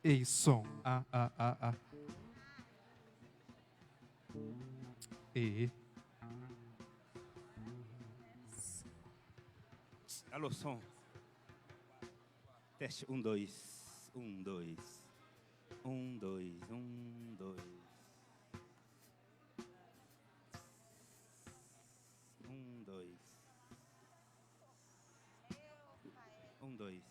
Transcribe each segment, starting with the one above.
Ei, som. E. Alô, som. Teste, 1, 2. 1, 2. 1, 2, 1, 2. 1, 2. 1, 2.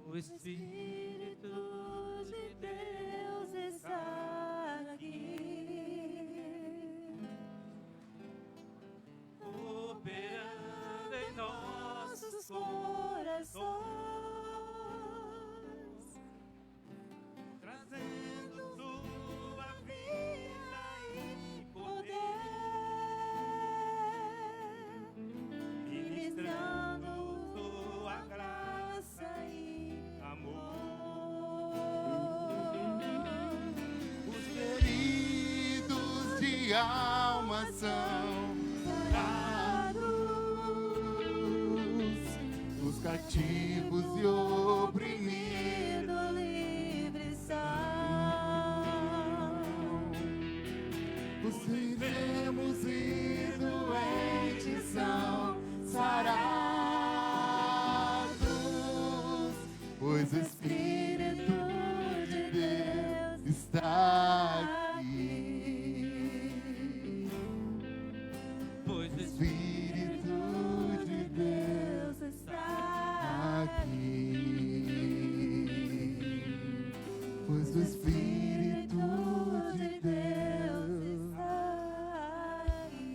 O Espírito de Deus está aqui, operando em nossos corações, trazendo sua vida e poder, ministrando sua graça e amor. Os feridos de alma são curados, os cativos e oprimidos livres são, os enfermos e doentes são sarados, pois o Espírito de Deus está aqui, pois o Espírito de Deus está aqui, pois o Espírito de Deus está aqui.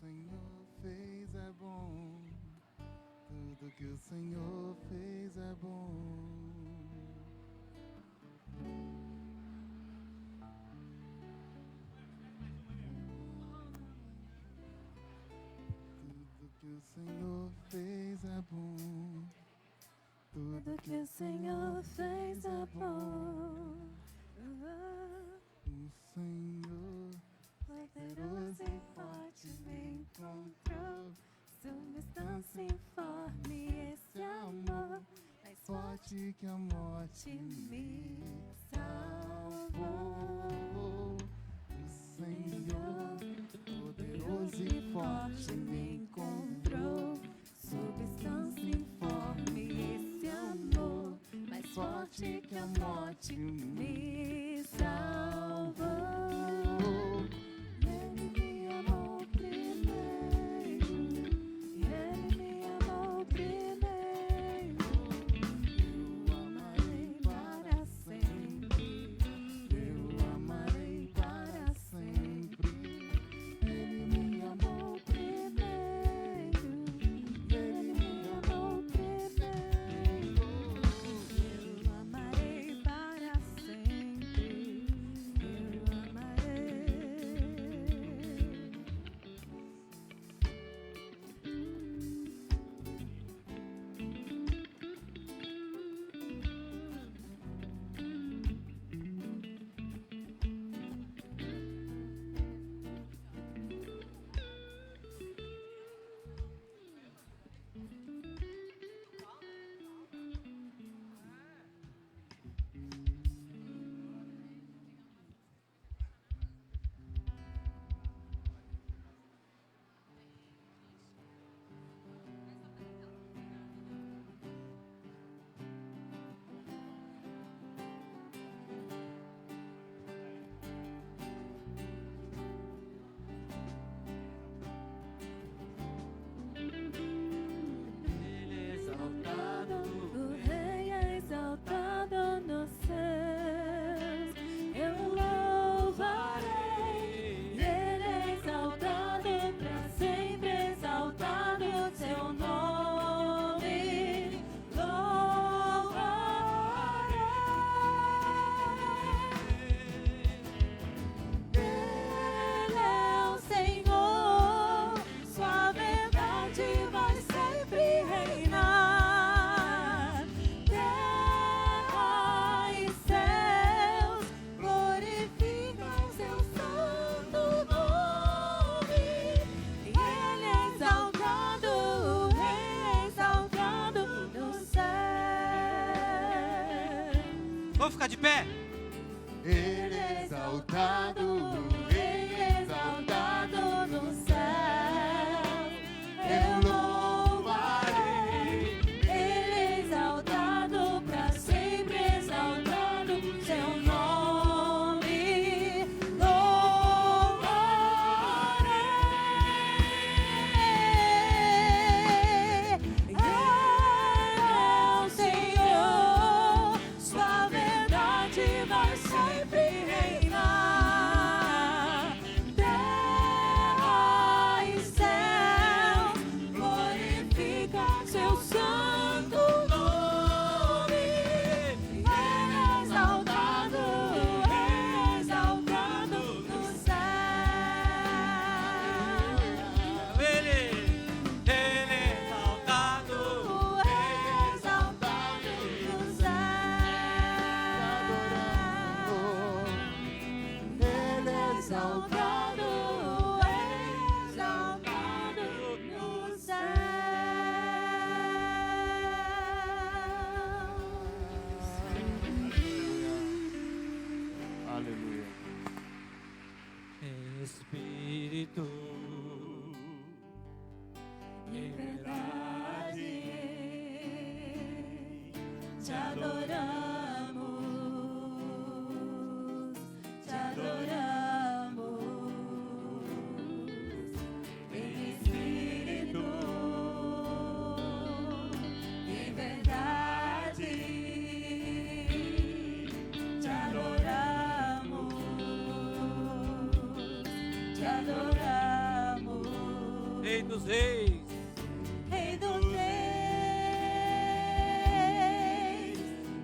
Senhor fez é bom, tudo que o Senhor fez é bom. Tudo que o Senhor fez é bom, tudo que o Senhor fez é bom. O Senhor poderoso e forte me encontrou, substância informe, esse amor mais forte sorte que a morte me salvou. O Senhor, poderoso e forte, me encontrou. Substância informe, esse amor, mais forte que a morte me salvou. Ele me amou primeiro, Ele me amou primeiro. Eu amarei para sempre, eu amarei para sempre. Ele me amou primeiro, Ele me amou primeiro. Eu amarei para sempre, eu amarei. Ele é exaltado, o Rei é exaltado nos céus. Eu louvarei, Ele é exaltado para sempre, exaltado seu nome. Louvarei. Ele é o Senhor, sua verdade vai sempre reinar. Terra e céus glorificam seu santo nome. Ele é exaltado, o Rei é exaltado no céu. Vamos ficar de pé? Ele é exaltado, o Rei é exaltado no céu. Eu louvarei, Ele é exaltado para sempre, exaltado seu nome. Louvarei. Ele é o Senhor, sua verdade vai sempre reinar. Terra e céus glorificam seu santo nome. Ele é exaltado, no céu. Ele é exaltado. Exaltado no céu. Ele é exaltado, no céu. Aleluia. Espírito, Em verdade, te adoramos, te adoramos. Em espírito, em verdade, te adoramos, te adoramos. Rei dos Reis, Rei dos reis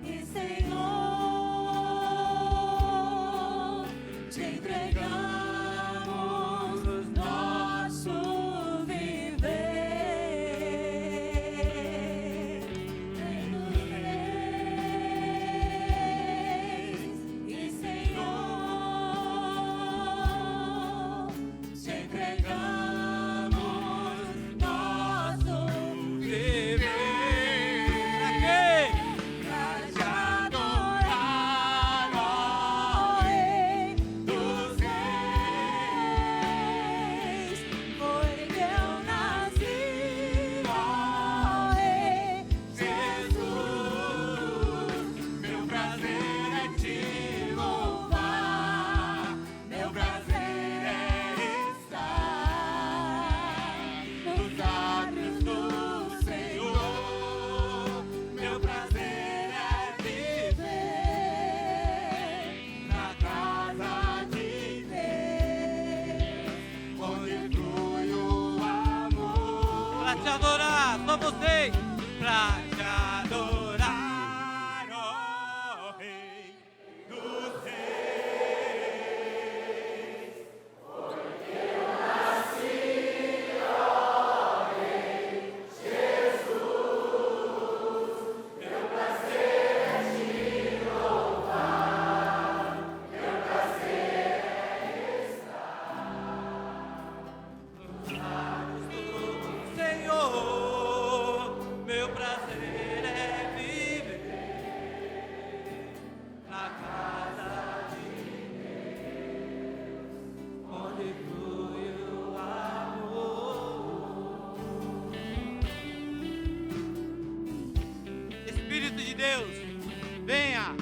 e Deus, venha,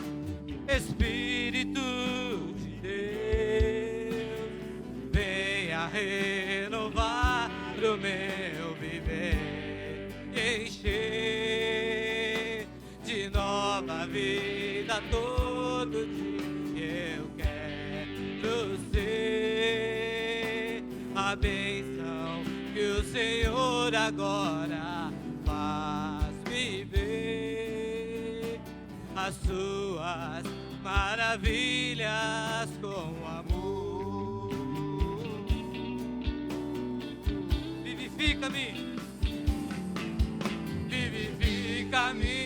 Espírito de Deus, venha renovar o meu viver, encher de nova vida todo dia. Eu quero ser a bênção que o Senhor agora faz viver as suas maravilhas com amor. Vivifica-me, vivifica-me,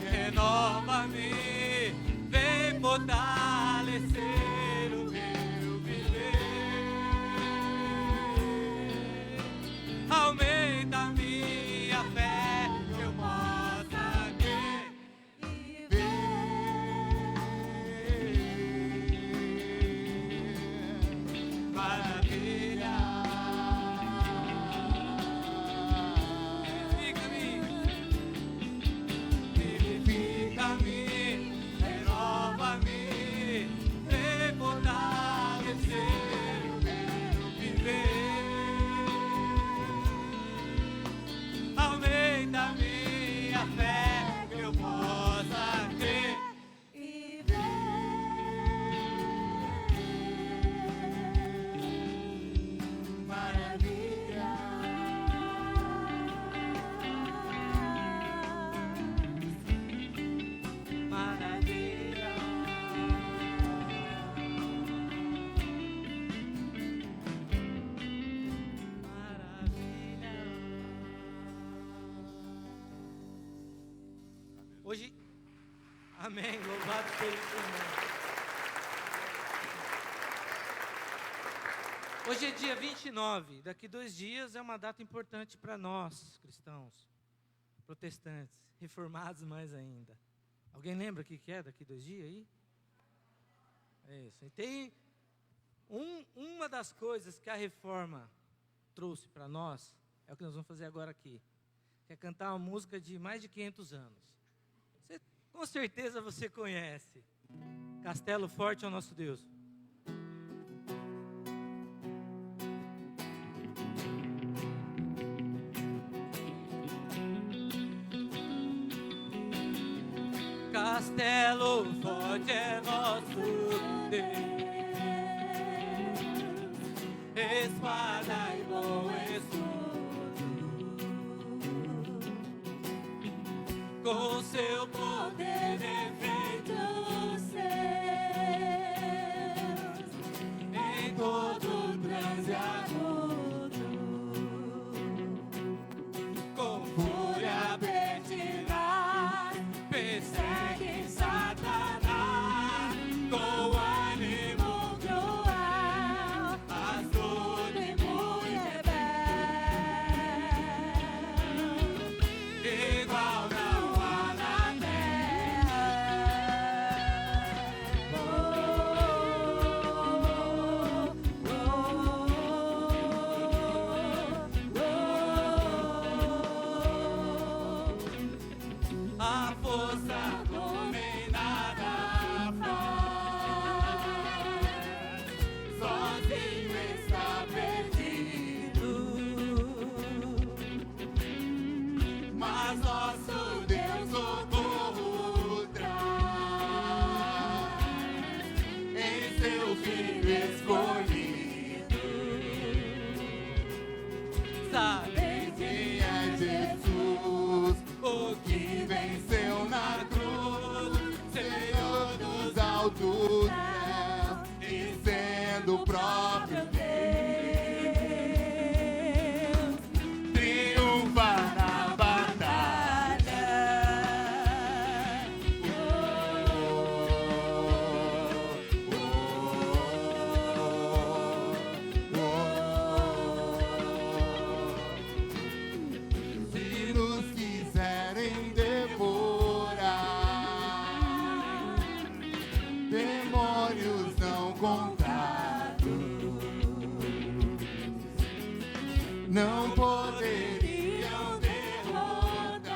renova-me, vem fortalecer o meu viver. Aumenta a minha fé, que eu possa crer e ver maravilha. Vivifica-me, renova-me, vem fortalecer o meu viver. Aumenta a minha fé, que eu possa crer e ver maravilha. Maravilha. Hoje, amém, louvado seja o Senhor. Hoje é dia 29, daqui 2 dias é uma data importante para nós, cristãos, protestantes, reformados mais ainda. Alguém lembra o que é daqui 2 dias aí? É isso. E tem uma das coisas que a reforma trouxe para nós, é o que nós vamos fazer agora aqui, que é cantar uma música de mais de 500 anos. Com certeza você conhece. Castelo Forte é o nosso Deus. Castelo forte é nosso Deus, espada e bom escudo, com seu poder defende os seus, em todo transe agudo, com fúria pertinaz, persegue Satanás, com ânimo cruel, astuto e muito rebelde, igual não há na terra. A força dominada faz, sozinho está perdido, mas nosso Deus socorro traz em seu Filho escolhido. Sabem que é Jesus o que venceu na cruz, Senhor dos altos céus, e sendo o próprio Deus, triunfa na batalha. Se nos quiserem devorar, demônios não contados não poderiam derrotar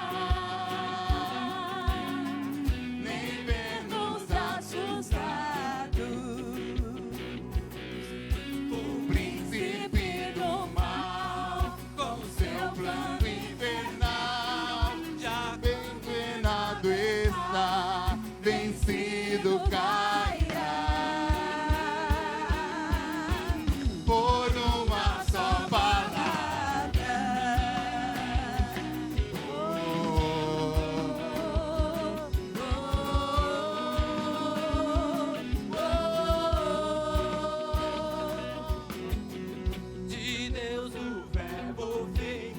tudo está vencido, cairá. Por uma só palavra. De Deus o verbo vem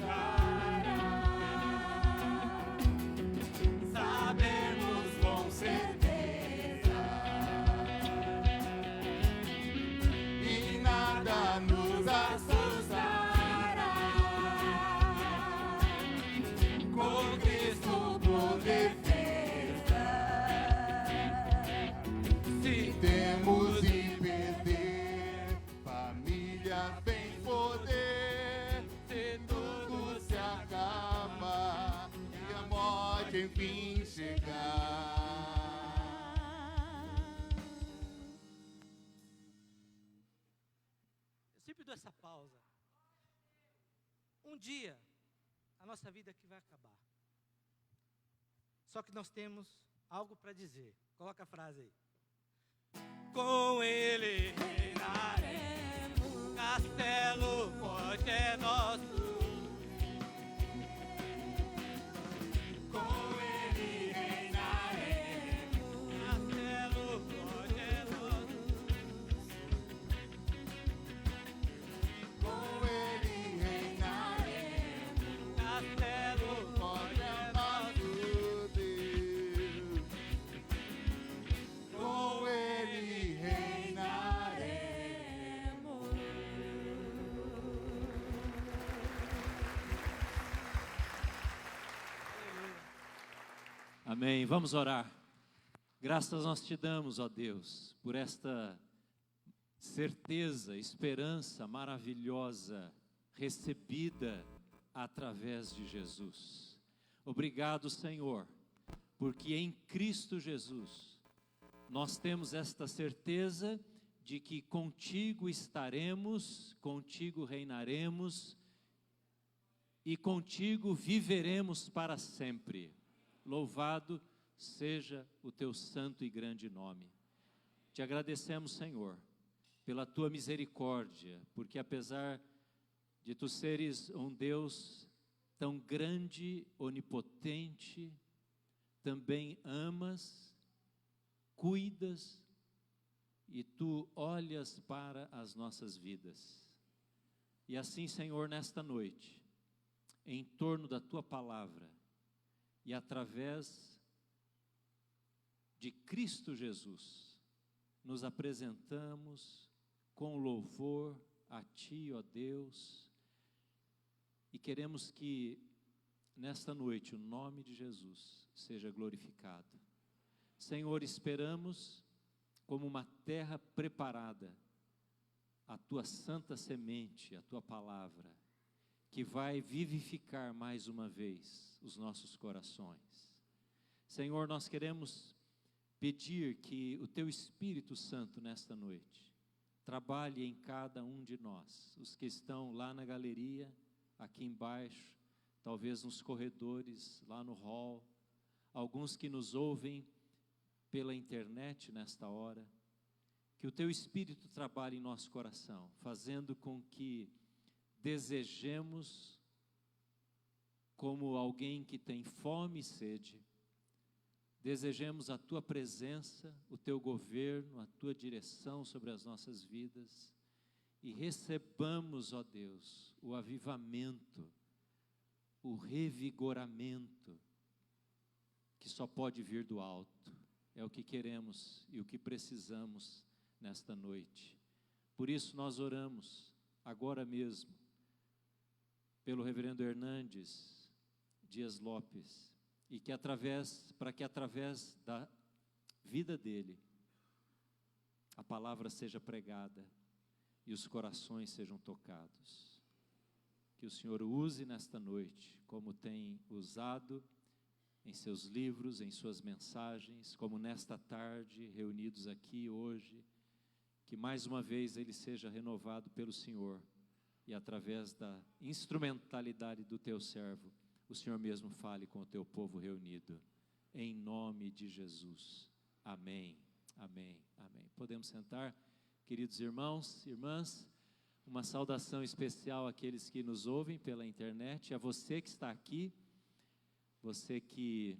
Sabemos com certeza, e nada nos assustará. Com Cristo por defesa, se temos de perder, família vem poder, se tudo se acaba e a morte enfim chegar. Eu sempre dou essa pausa. Um dia, a nossa vida aqui vai acabar. Só que nós temos algo para dizer. Coloca a frase aí. Com Ele reinaremos, castelo forte é nosso. Com Ele reinaremos, Castelo forte é nosso. com Ele reinaremos, Castelo forte é nosso. nosso Deus. Com Ele reinaremos. Amém. Vamos orar. Graças nós te damos, ó Deus, por esta certeza, esperança maravilhosa recebida através de Jesus. Obrigado, Senhor, porque em Cristo Jesus nós temos esta certeza de que contigo estaremos, contigo reinaremos e contigo viveremos para sempre. Louvado seja o teu santo e grande nome. Te agradecemos, Senhor, pela tua misericórdia, porque apesar de tu seres um Deus tão grande, onipotente, também amas, cuidas e tu olhas para as nossas vidas. E assim, Senhor, nesta noite, em torno da tua palavra e através de Cristo Jesus, nos apresentamos com louvor a Ti, ó Deus, e queremos que nesta noite o nome de Jesus seja glorificado. Senhor, esperamos como uma terra preparada a Tua santa semente, a Tua palavra, que vai vivificar mais uma vez os nossos corações. Senhor, nós queremos pedir que o Teu Espírito Santo nesta noite trabalhe em cada um de nós, os que estão lá na galeria, aqui embaixo, talvez nos corredores, lá no hall, alguns que nos ouvem pela internet nesta hora, que o Teu Espírito trabalhe em nosso coração, fazendo com que desejemos, como alguém que tem fome e sede, desejemos a Tua presença, o Teu governo, a Tua direção sobre as nossas vidas e recebamos, ó Deus, o avivamento, o revigoramento que só pode vir do alto. É o que queremos e o que precisamos nesta noite. Por isso nós oramos agora mesmo pelo reverendo Hernandes Dias Lopes, e que para que através da vida dele, a palavra seja pregada e os corações sejam tocados. Que o Senhor use nesta noite, como tem usado em seus livros, em suas mensagens, como nesta tarde, reunidos aqui hoje, que mais uma vez ele seja renovado pelo Senhor, e através da instrumentalidade do teu servo, o Senhor mesmo fale com o teu povo reunido, em nome de Jesus. Amém, amém, amém. Podemos sentar, queridos irmãos, irmãs. Uma saudação especial àqueles que nos ouvem pela internet, a você que está aqui, você que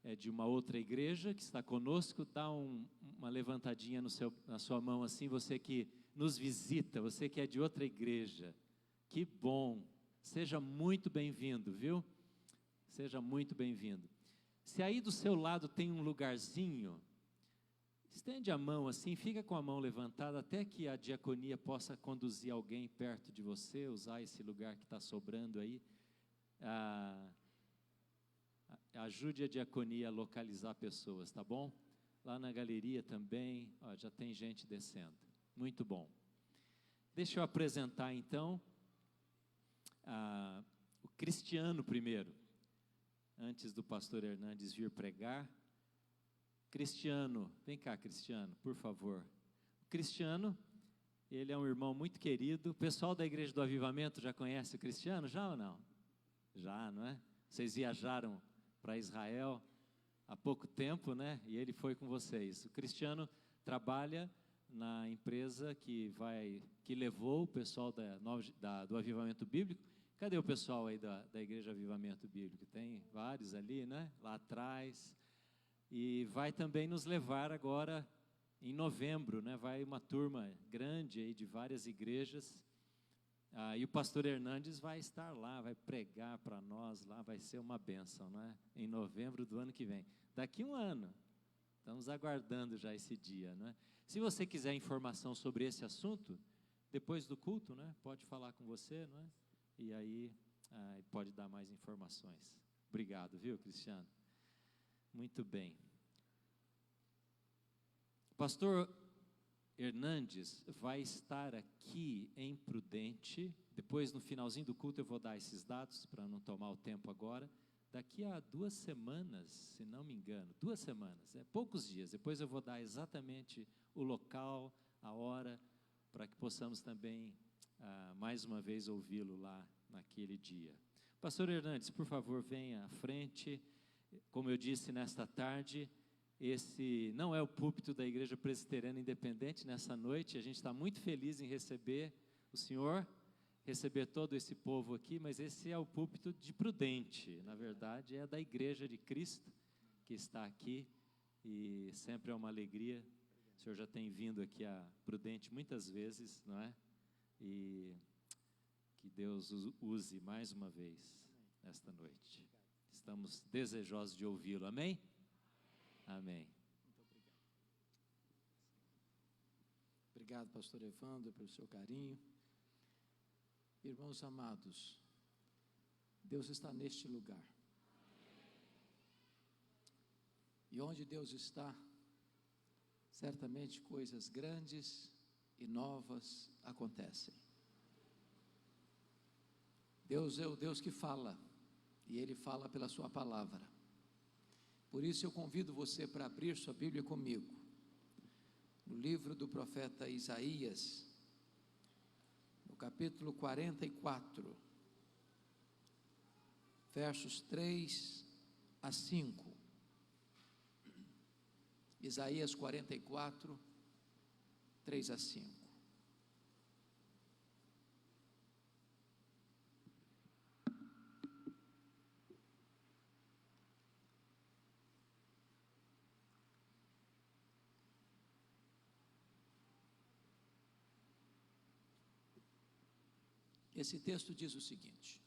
é de uma outra igreja, que está conosco, dá uma levantadinha na sua mão assim, você que nos visita, você que é de outra igreja, que bom, seja muito bem-vindo, viu? Seja muito bem-vindo. Se aí do seu lado tem um lugarzinho, estende a mão assim, fica com a mão levantada, até que a diaconia possa conduzir alguém perto de você, usar esse lugar que está sobrando aí. Ajude a diaconia a localizar pessoas, tá bom? Lá na galeria também, ó, já tem gente descendo. Muito bom. Deixa eu apresentar então o Cristiano primeiro, antes do pastor Hernandes vir pregar. Cristiano, vem cá, Cristiano, por favor. O Cristiano, ele é um irmão muito querido. O pessoal da Igreja do Avivamento já conhece o Cristiano, já ou não? Já, não é? Vocês viajaram para Israel há pouco tempo, né? E ele foi com vocês. O Cristiano trabalha na empresa que levou o pessoal do Avivamento Bíblico. Cadê o pessoal aí da Igreja Avivamento Bíblico? Tem vários ali, né? Lá atrás. E vai também nos levar agora em novembro, né? Vai uma turma grande aí de várias igrejas. E o pastor Hernandes vai estar lá, vai pregar para nós lá, vai ser uma bênção, né? Em novembro do ano que vem. Daqui um ano, estamos aguardando já esse dia, né? Se você quiser informação sobre esse assunto, depois do culto, né? Pode falar com você, né? E aí pode dar mais informações. Obrigado, viu, Cristiano? Muito bem. Pastor Hernandes vai estar aqui em Prudente. Depois, no finalzinho do culto, eu vou dar esses dados para não tomar o tempo agora. Daqui a 2 semanas, se não me engano, 2 semanas, poucos dias. Depois eu vou dar exatamente o local, a hora, para que possamos também, mais uma vez, ouvi-lo lá naquele dia. Pastor Hernandes, por favor, venha à frente. Como eu disse nesta tarde, esse não é o púlpito da Igreja Presbiteriana Independente nessa noite. A gente está muito feliz em receber o senhor, receber todo esse povo aqui, mas esse é o púlpito de Prudente. Na verdade, é da Igreja de Cristo que está aqui e sempre é uma alegria. O senhor já tem vindo aqui a Prudente muitas vezes, não é? E que Deus use mais uma vez nesta noite. Estamos desejosos de ouvi-lo, amém? Amém. Muito obrigado. Obrigado, pastor Evandro, pelo seu carinho. Irmãos amados, Deus está neste lugar. E onde Deus está, certamente coisas grandes e novas acontecem. Deus é o Deus que fala, e Ele fala pela sua palavra. Por isso eu convido você para abrir sua Bíblia comigo, no livro do profeta Isaías, no capítulo 44, versos 3 a 5. Isaías 44, 3 a 5. Esse texto diz o seguinte: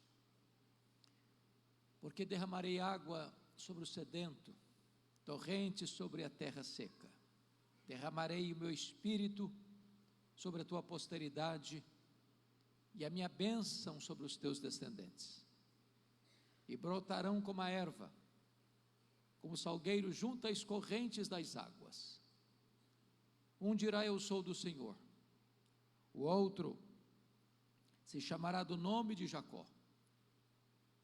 porque derramarei água sobre o sedento, torrentes sobre a terra seca. Derramarei o meu espírito sobre a tua posteridade e a minha bênção sobre os teus descendentes. E brotarão como a erva, como o salgueiro junto às correntes das águas. Um dirá: eu sou do Senhor. O outro se chamará do nome de Jacó.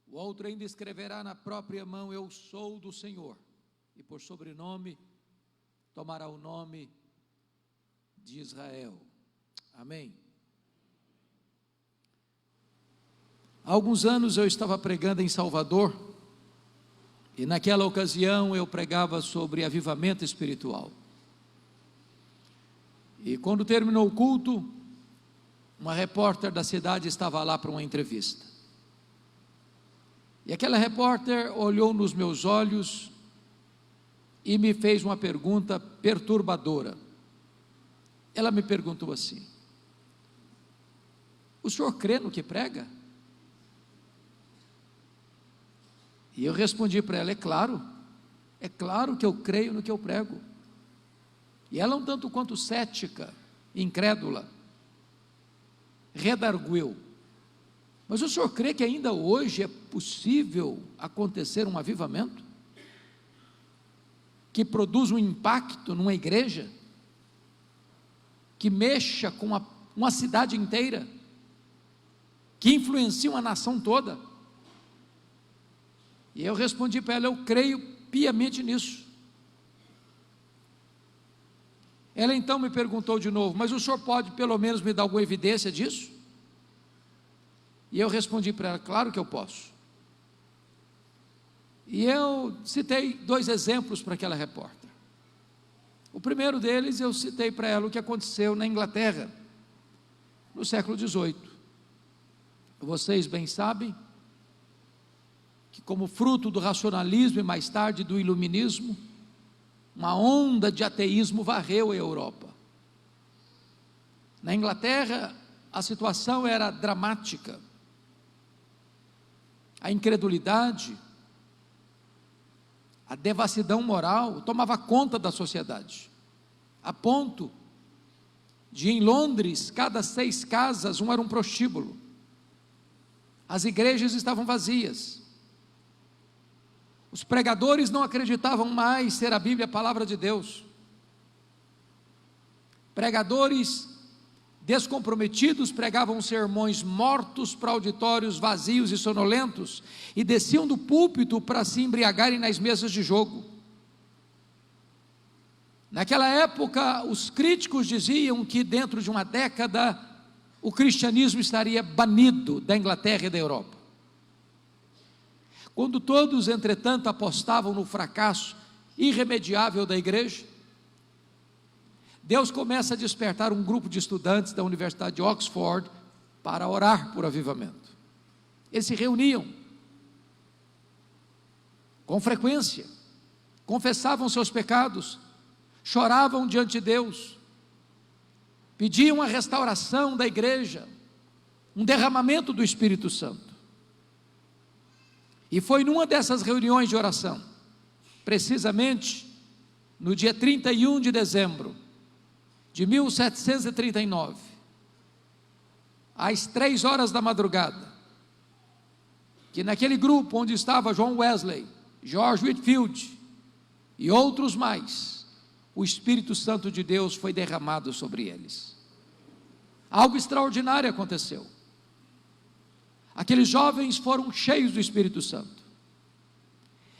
O outro ainda escreverá na própria mão: eu sou do Senhor. E por sobrenome tomará o nome de Israel. Amém. Há alguns anos eu estava pregando em Salvador, E naquela ocasião eu pregava sobre avivamento espiritual. E quando terminou o culto, uma repórter da cidade estava lá para uma entrevista. E aquela repórter olhou nos meus olhos e me fez uma pergunta perturbadora. Ela me perguntou assim: o senhor crê no que prega? E eu respondi para ela: é claro que eu creio no que eu prego. E ela, um tanto quanto cética, incrédula, redarguiu: mas o senhor crê que ainda hoje é possível acontecer um avivamento que produz um impacto numa igreja, que mexa com uma cidade inteira, que influencia uma nação toda? E eu respondi para ela: eu creio piamente nisso. Ela então me perguntou de novo: mas o senhor pode pelo menos me dar alguma evidência disso? E eu respondi para ela: claro que eu posso. E eu citei 2 exemplos para aquela repórter. O primeiro deles, eu citei para ela o que aconteceu na Inglaterra, no século XVIII. Vocês bem sabem que, como fruto do racionalismo e mais tarde do iluminismo, uma onda de ateísmo varreu a Europa. Na Inglaterra, a situação era dramática. A incredulidade, a devassidão moral tomava conta da sociedade, a ponto de, em Londres, cada 6 casas, uma era um prostíbulo. As igrejas estavam vazias. Os pregadores não acreditavam mais ser a Bíblia a palavra de Deus. Pregadores descomprometidos pregavam sermões mortos para auditórios vazios e sonolentos, e desciam do púlpito para se embriagarem nas mesas de jogo. Naquela época, os críticos diziam que dentro de uma década o cristianismo estaria banido da Inglaterra e da Europa. Quando todos, entretanto, apostavam no fracasso irremediável da igreja, Deus começa a despertar um grupo de estudantes da Universidade de Oxford para orar por avivamento. Eles se reuniam com frequência, confessavam seus pecados, choravam diante de Deus, pediam a restauração da igreja, um derramamento do Espírito Santo. E foi numa dessas reuniões de oração, precisamente no dia 31 de dezembro de 1739, às 3 horas da madrugada, que naquele grupo onde estava John Wesley, George Whitefield e outros mais, o Espírito Santo de Deus foi derramado sobre eles. Algo extraordinário aconteceu. Aqueles jovens foram cheios do Espírito Santo.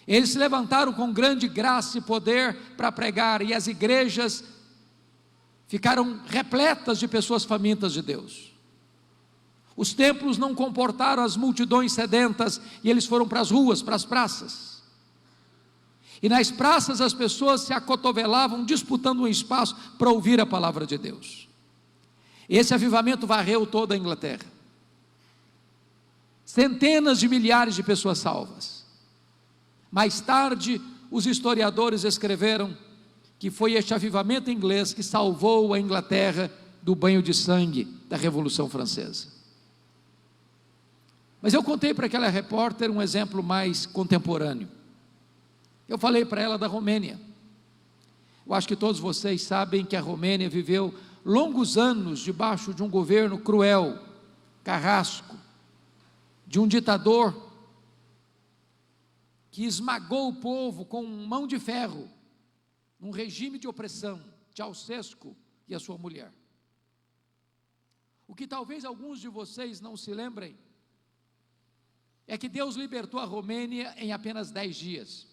Eles se levantaram com grande graça e poder para pregar, e as igrejas ficaram repletas de pessoas famintas de Deus. Os templos não comportaram as multidões sedentas, e eles foram para as ruas, para as praças. E nas praças as pessoas se acotovelavam, disputando um espaço para ouvir a palavra de Deus. Esse avivamento varreu toda a Inglaterra. Centenas de milhares de pessoas salvas. Mais tarde, os historiadores escreveram que foi este avivamento inglês que salvou a Inglaterra do banho de sangue da Revolução Francesa. Mas eu contei para aquela repórter um exemplo mais contemporâneo. Eu falei para ela da Romênia. Eu acho que todos vocês sabem que a Romênia viveu longos anos debaixo de um governo cruel, carrasco, de um ditador que esmagou o povo com mão de ferro, num regime de opressão, Ceausescu e a sua mulher. O que talvez alguns de vocês não se lembrem, é que Deus libertou a Romênia em apenas 10 dias.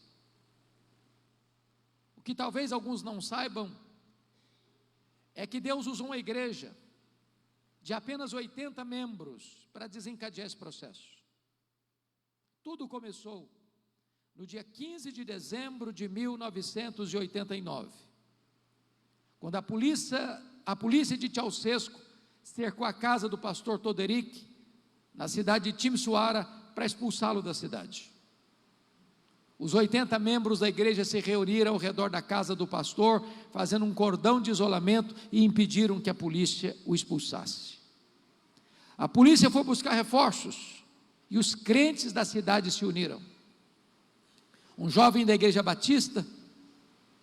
O que talvez alguns não saibam, é que Deus usou uma igreja de apenas 80 membros para desencadear esse processo. Tudo começou no dia 15 de dezembro de 1989, quando a polícia de Ceausescu cercou a casa do pastor Toderic, na cidade de Timisoara, para expulsá-lo da cidade. Os 80 membros da igreja se reuniram ao redor da casa do pastor, fazendo um cordão de isolamento, e impediram que a polícia o expulsasse. A polícia foi buscar reforços, e os crentes da cidade se uniram. Um jovem da igreja batista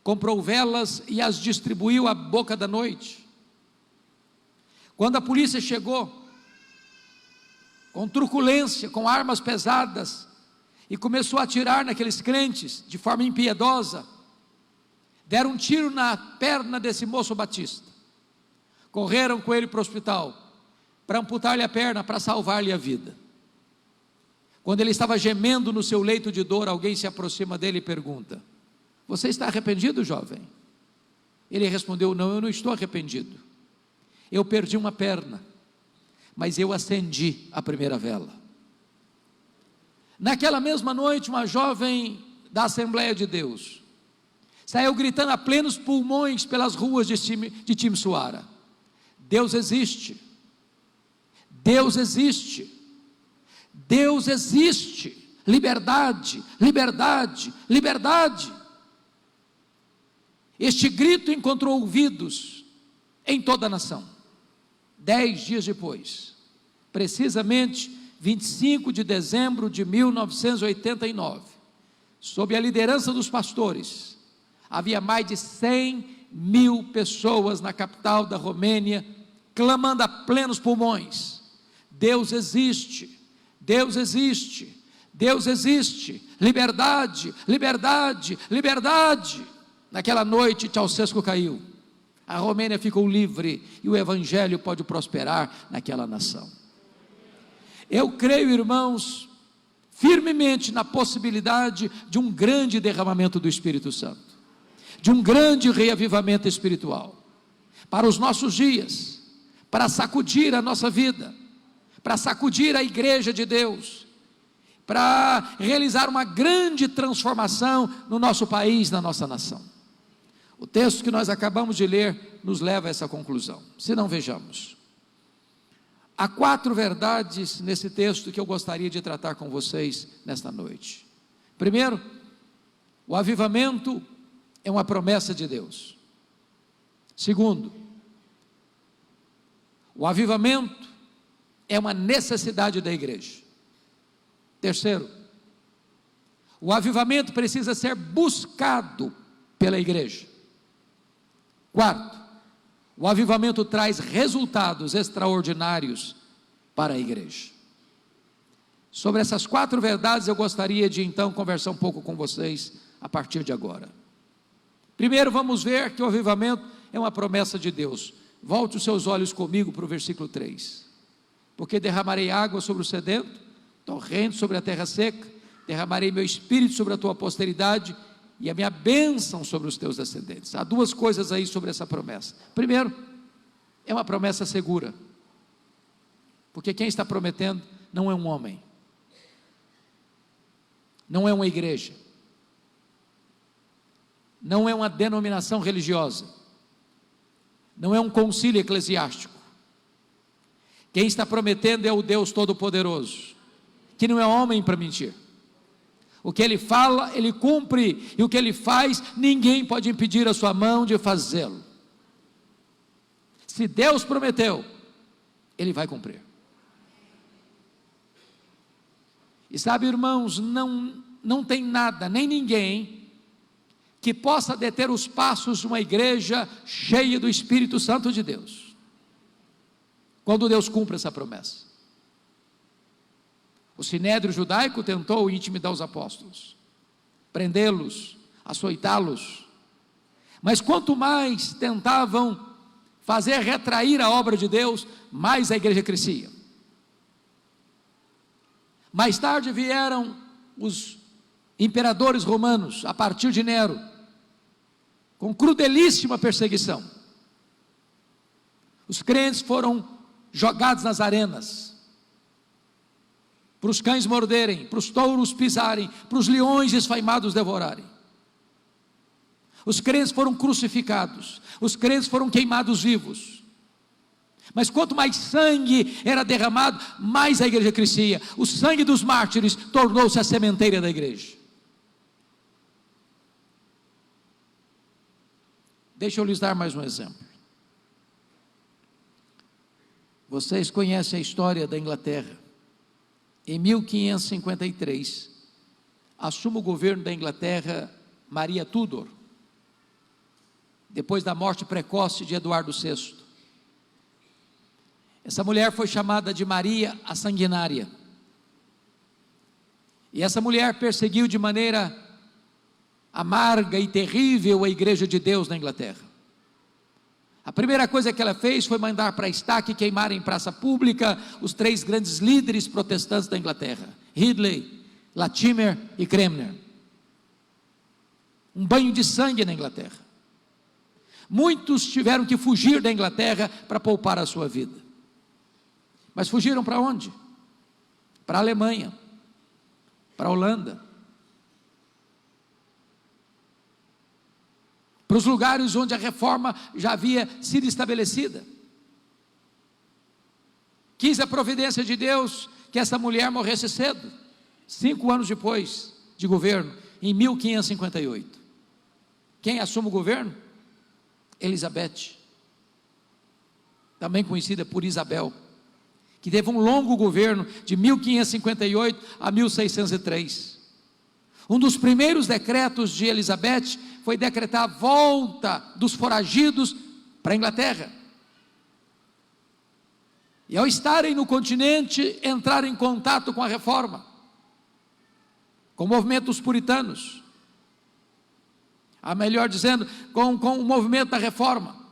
comprou velas e as distribuiu à boca da noite. Quando a polícia chegou, com truculência, com armas pesadas, e começou a atirar naqueles crentes, de forma impiedosa, deram um tiro na perna desse moço batista, correram com ele para o hospital, para amputar-lhe a perna, para salvar-lhe a vida. Quando ele estava gemendo no seu leito de dor, alguém se aproxima dele e pergunta: você está arrependido, jovem? Ele respondeu: não, eu não estou arrependido, eu perdi uma perna, mas eu acendi a primeira vela. Naquela mesma noite, uma jovem da Assembleia de Deus saiu gritando a plenos pulmões pelas ruas de Timisoara: Deus existe, Deus existe, Deus existe, liberdade, liberdade, liberdade. Este grito encontrou ouvidos em toda a nação. 10 dias depois, precisamente 25 de dezembro de 1989, sob a liderança dos pastores, havia mais de 100.000 pessoas na capital da Romênia, clamando a plenos pulmões: Deus existe, Deus existe, Deus existe, liberdade, liberdade, liberdade. Naquela noite, Ceausescu caiu, a Romênia ficou livre e o evangelho pode prosperar naquela nação. Eu creio, irmãos, firmemente na possibilidade de um grande derramamento do Espírito Santo, de um grande reavivamento espiritual, para os nossos dias, para sacudir a nossa vida, para sacudir a igreja de Deus, para realizar uma grande transformação no nosso país, na nossa nação. O texto que nós acabamos de ler nos leva a essa conclusão. Se não, vejamos. Há 4 verdades nesse texto que eu gostaria de tratar com vocês nesta noite. Primeiro, o avivamento é uma promessa de Deus. Segundo, o avivamento é uma necessidade da igreja. Terceiro, o avivamento precisa ser buscado pela igreja. Quarto, o avivamento traz resultados extraordinários para a igreja. Sobre essas 4 verdades eu gostaria de então conversar um pouco com vocês a partir de agora. Primeiro, vamos ver que o avivamento é uma promessa de Deus. Volte os seus olhos comigo para o versículo 3. Porque derramarei água sobre o sedento, torrente sobre a terra seca, derramarei meu espírito sobre a tua posteridade e a minha bênção sobre os teus descendentes. Há 2 coisas aí sobre essa promessa. Primeiro, é uma promessa segura, porque quem está prometendo não é um homem, não é uma igreja, não é uma denominação religiosa, não é um concílio eclesiástico. Quem está prometendo é o Deus Todo-Poderoso, que não é homem para mentir. O que ele fala, ele cumpre, e o que ele faz, ninguém pode impedir a sua mão de fazê-lo. Se Deus prometeu, ele vai cumprir. E sabe, irmãos, não tem nada, nem ninguém, que possa deter os passos de uma igreja cheia do Espírito Santo de Deus, quando Deus cumpre essa promessa. O sinédrio judaico tentou intimidar os apóstolos, prendê-los, açoitá-los, mas quanto mais tentavam fazer retrair a obra de Deus, mais a igreja crescia. Mais tarde vieram os imperadores romanos, a partir de Nero, com crudelíssima perseguição. Os crentes foram jogados nas arenas, para os cães morderem, para os touros pisarem, para os leões esfaimados devorarem. Os crentes foram crucificados, os crentes foram queimados vivos. Mas quanto mais sangue era derramado, mais a igreja crescia. O sangue dos mártires tornou-se a sementeira da igreja. Deixa eu lhes dar mais um exemplo. Vocês conhecem a história da Inglaterra. Em 1553, assume o governo da Inglaterra Maria Tudor, depois da morte precoce de Eduardo VI. Essa mulher foi chamada de Maria a Sanguinária. E essa mulher perseguiu de maneira amarga e terrível a igreja de Deus na Inglaterra. A primeira coisa que ela fez foi mandar para a estaca e queimar em praça pública os 3 grandes líderes protestantes da Inglaterra: Ridley, Latimer e Cranmer. Um banho de sangue na Inglaterra. Muitos tiveram que fugir da Inglaterra para poupar a sua vida. Mas fugiram para onde? Para a Alemanha, para a Holanda, para os lugares onde a reforma já havia sido estabelecida. Quis a providência de Deus que essa mulher morresse cedo, 5 anos depois de governo, em 1558. Quem assume o governo? Elizabeth, também conhecida por Isabel, que teve um longo governo de 1558 a 1603. Um dos primeiros decretos de Elizabeth foi decretar a volta dos foragidos para a Inglaterra. E ao estarem no continente, entraram em contato com a reforma, com movimentos puritanos, melhor dizendo, com o movimento da reforma.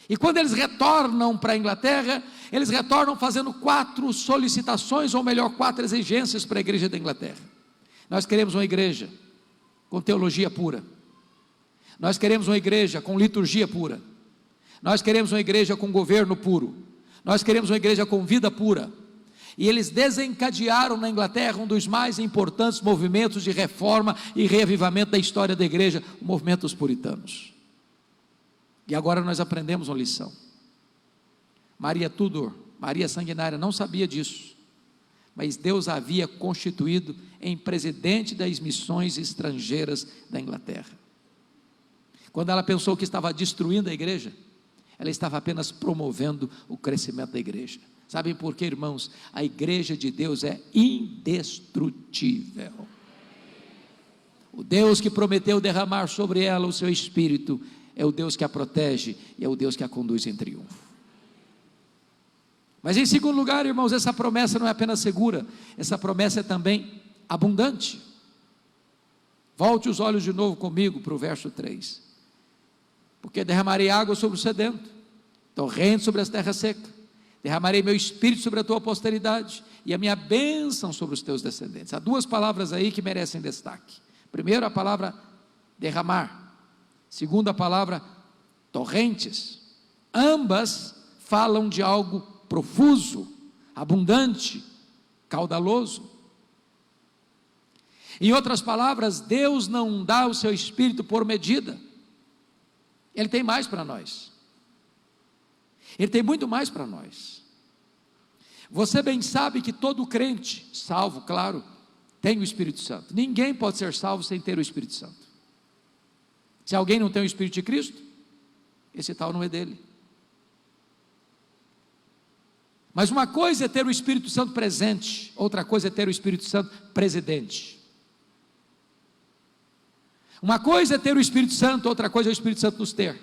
E quando eles retornam para a Inglaterra, eles retornam fazendo 4 solicitações, ou melhor, 4 exigências para a igreja da Inglaterra. Nós queremos uma igreja com teologia pura. Nós queremos uma igreja com liturgia pura. Nós queremos uma igreja com governo puro. Nós queremos uma igreja com vida pura. E eles desencadearam na Inglaterra um dos mais importantes movimentos de reforma e reavivamento da história da igreja, o movimento dos puritanos. E agora nós aprendemos uma lição. Maria Tudor, Maria Sanguinária, não sabia disso, mas Deus a havia constituído em presidente das missões estrangeiras da Inglaterra. Quando ela pensou que estava destruindo a igreja, ela estava apenas promovendo o crescimento da igreja. Sabem por quê, irmãos? A igreja de Deus é indestrutível. O Deus que prometeu derramar sobre ela o seu Espírito é o Deus que a protege e é o Deus que a conduz em triunfo. Mas em segundo lugar, irmãos, essa promessa não é apenas segura, essa promessa é também abundante. Volte os olhos de novo comigo para o verso 3. Porque derramarei água sobre o sedento, torrente sobre as terras secas, derramarei meu Espírito sobre a tua posteridade, e a minha bênção sobre os teus descendentes. Há 2 palavras aí que merecem destaque. Primeiro, a palavra derramar. Segunda palavra, torrentes. Ambas falam de algo profuso, abundante, caudaloso. Em outras palavras, Deus não dá o seu Espírito por medida. Ele tem mais para nós. Ele tem muito mais para nós. Você bem sabe que todo crente, salvo, claro, tem o Espírito Santo. Ninguém pode ser salvo sem ter o Espírito Santo. Se alguém não tem o Espírito de Cristo, esse tal não é dele. Mas uma coisa é ter o Espírito Santo presente, outra coisa é ter o Espírito Santo presidente. Uma coisa é ter o Espírito Santo, outra coisa é o Espírito Santo nos ter.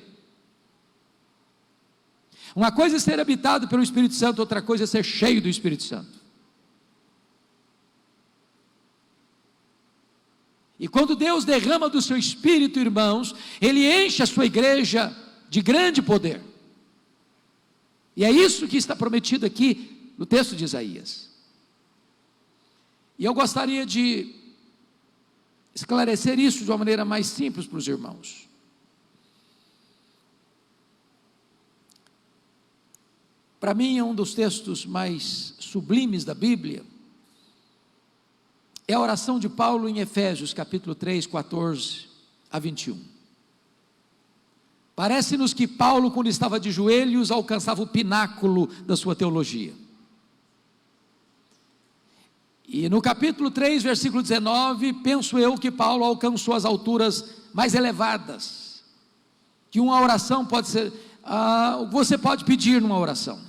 Uma coisa é ser habitado pelo Espírito Santo, outra coisa é ser cheio do Espírito Santo. E quando Deus derrama do seu Espírito, irmãos, Ele enche a sua igreja de grande poder. E é isso que está prometido aqui no texto de Isaías. E eu gostaria de esclarecer isso de uma maneira mais simples para os irmãos. Para mim é um dos textos mais sublimes da Bíblia, é a oração de Paulo em Efésios, capítulo 3, 14 a 21. Parece-nos que Paulo, quando estava de joelhos, alcançava o pináculo da sua teologia. E no capítulo 3, versículo 19, penso eu que Paulo alcançou as alturas mais elevadas, que uma oração pode ser, você pode pedir numa oração.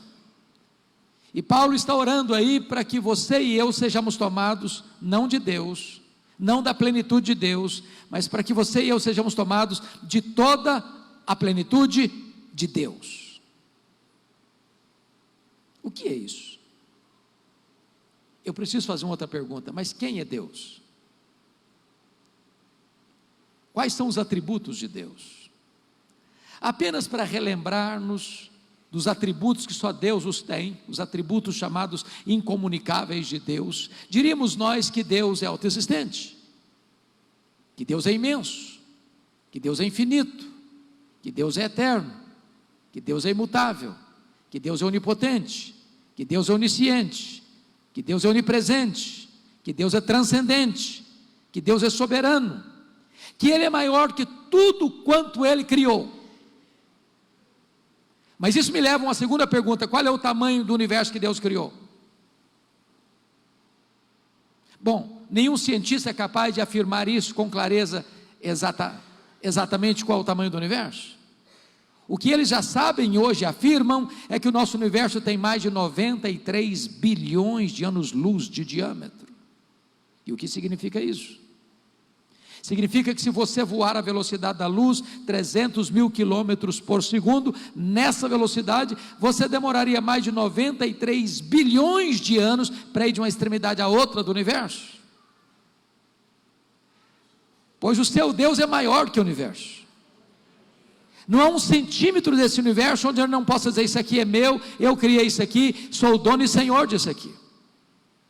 E Paulo está orando aí para que você e eu sejamos tomados, não de Deus, não da plenitude de Deus, mas para que você e eu sejamos tomados de toda a plenitude de Deus. O que é isso? Eu preciso fazer uma outra pergunta, mas quem é Deus? Quais são os atributos de Deus? Apenas para relembrar-nos dos atributos que só Deus os tem, os atributos chamados incomunicáveis de Deus, diríamos nós que Deus é autoexistente, que Deus é imenso, que Deus é infinito, que Deus é eterno, que Deus é imutável, que Deus é onipotente, que Deus é onisciente, que Deus é onipresente, que Deus é transcendente, que Deus é soberano, que Ele é maior que tudo quanto Ele criou. Mas isso me leva a uma segunda pergunta: qual é o tamanho do universo que Deus criou? Bom, nenhum cientista é capaz de afirmar isso com clareza exatamente qual é o tamanho do universo. O que eles já sabem hoje, afirmam, é que o nosso universo tem mais de 93 bilhões de anos-luz de diâmetro. E o que significa isso? Significa que se você voar à velocidade da luz, 300 mil quilômetros por segundo, nessa velocidade, você demoraria mais de 93 bilhões de anos para ir de uma extremidade à outra do universo. Pois o seu Deus é maior que o universo. Não há um centímetro desse universo onde eu não possa dizer: isso aqui é meu, eu criei isso aqui, sou o dono e senhor disso aqui.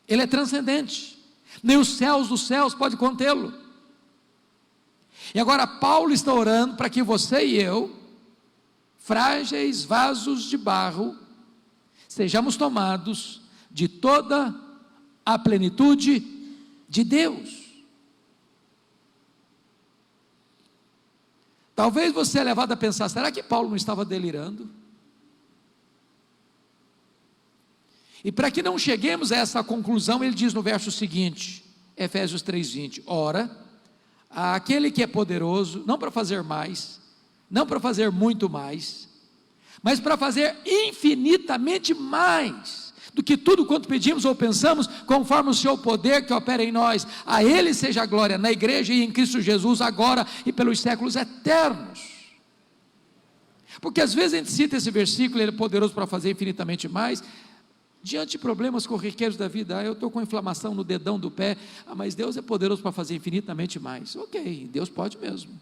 Ele é transcendente, nem os céus dos céus podem contê-lo. E agora Paulo está orando para que você e eu, frágeis vasos de barro, sejamos tomados de toda a plenitude de Deus. Talvez você é levado a pensar: será que Paulo não estava delirando? E para que não cheguemos a essa conclusão, ele diz no verso seguinte, Efésios 3:20: ora, aquele que é poderoso, não para fazer mais, não para fazer muito mais, mas para fazer infinitamente mais do que tudo quanto pedimos ou pensamos, conforme o seu poder que opera em nós. A Ele seja a glória na igreja e em Cristo Jesus, agora e pelos séculos eternos. Porque às vezes a gente cita esse versículo: Ele é poderoso para fazer infinitamente mais, diante de problemas corriqueiros da vida. Eu estou com inflamação no dedão do pé, mas Deus é poderoso para fazer infinitamente mais. Ok, Deus pode mesmo.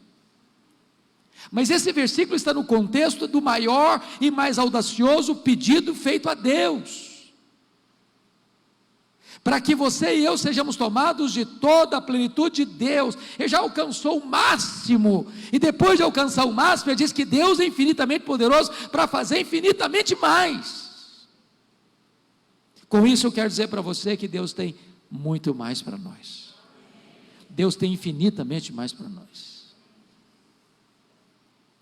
Mas esse versículo está no contexto do maior e mais audacioso pedido feito a Deus, para que você e eu sejamos tomados de toda a plenitude de Deus. Ele já alcançou o máximo, e depois de alcançar o máximo, ele diz que Deus é infinitamente poderoso para fazer infinitamente mais. Com isso eu quero dizer para você que Deus tem muito mais para nós. Deus tem infinitamente mais para nós.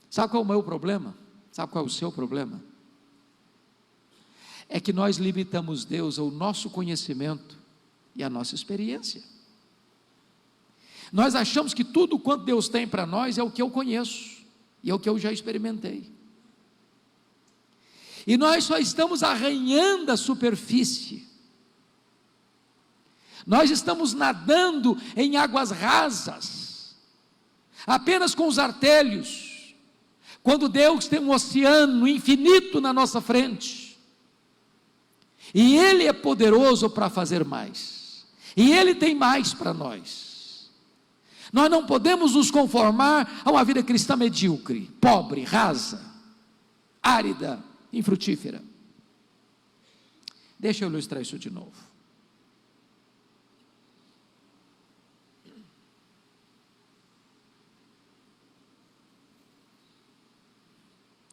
Sabe qual é o meu problema? Sabe qual é o seu problema? É que nós limitamos Deus ao nosso conhecimento e à nossa experiência. Nós achamos que tudo quanto Deus tem para nós é o que eu conheço, e é o que eu já experimentei. E nós só estamos arranhando a superfície. Nós estamos nadando em águas rasas, apenas com os artelhos, quando Deus tem um oceano infinito na nossa frente. E Ele é poderoso para fazer mais, e Ele tem mais para nós. Nós não podemos nos conformar a uma vida cristã medíocre, pobre, rasa, árida, infrutífera. Deixa eu ilustrar isso de novo.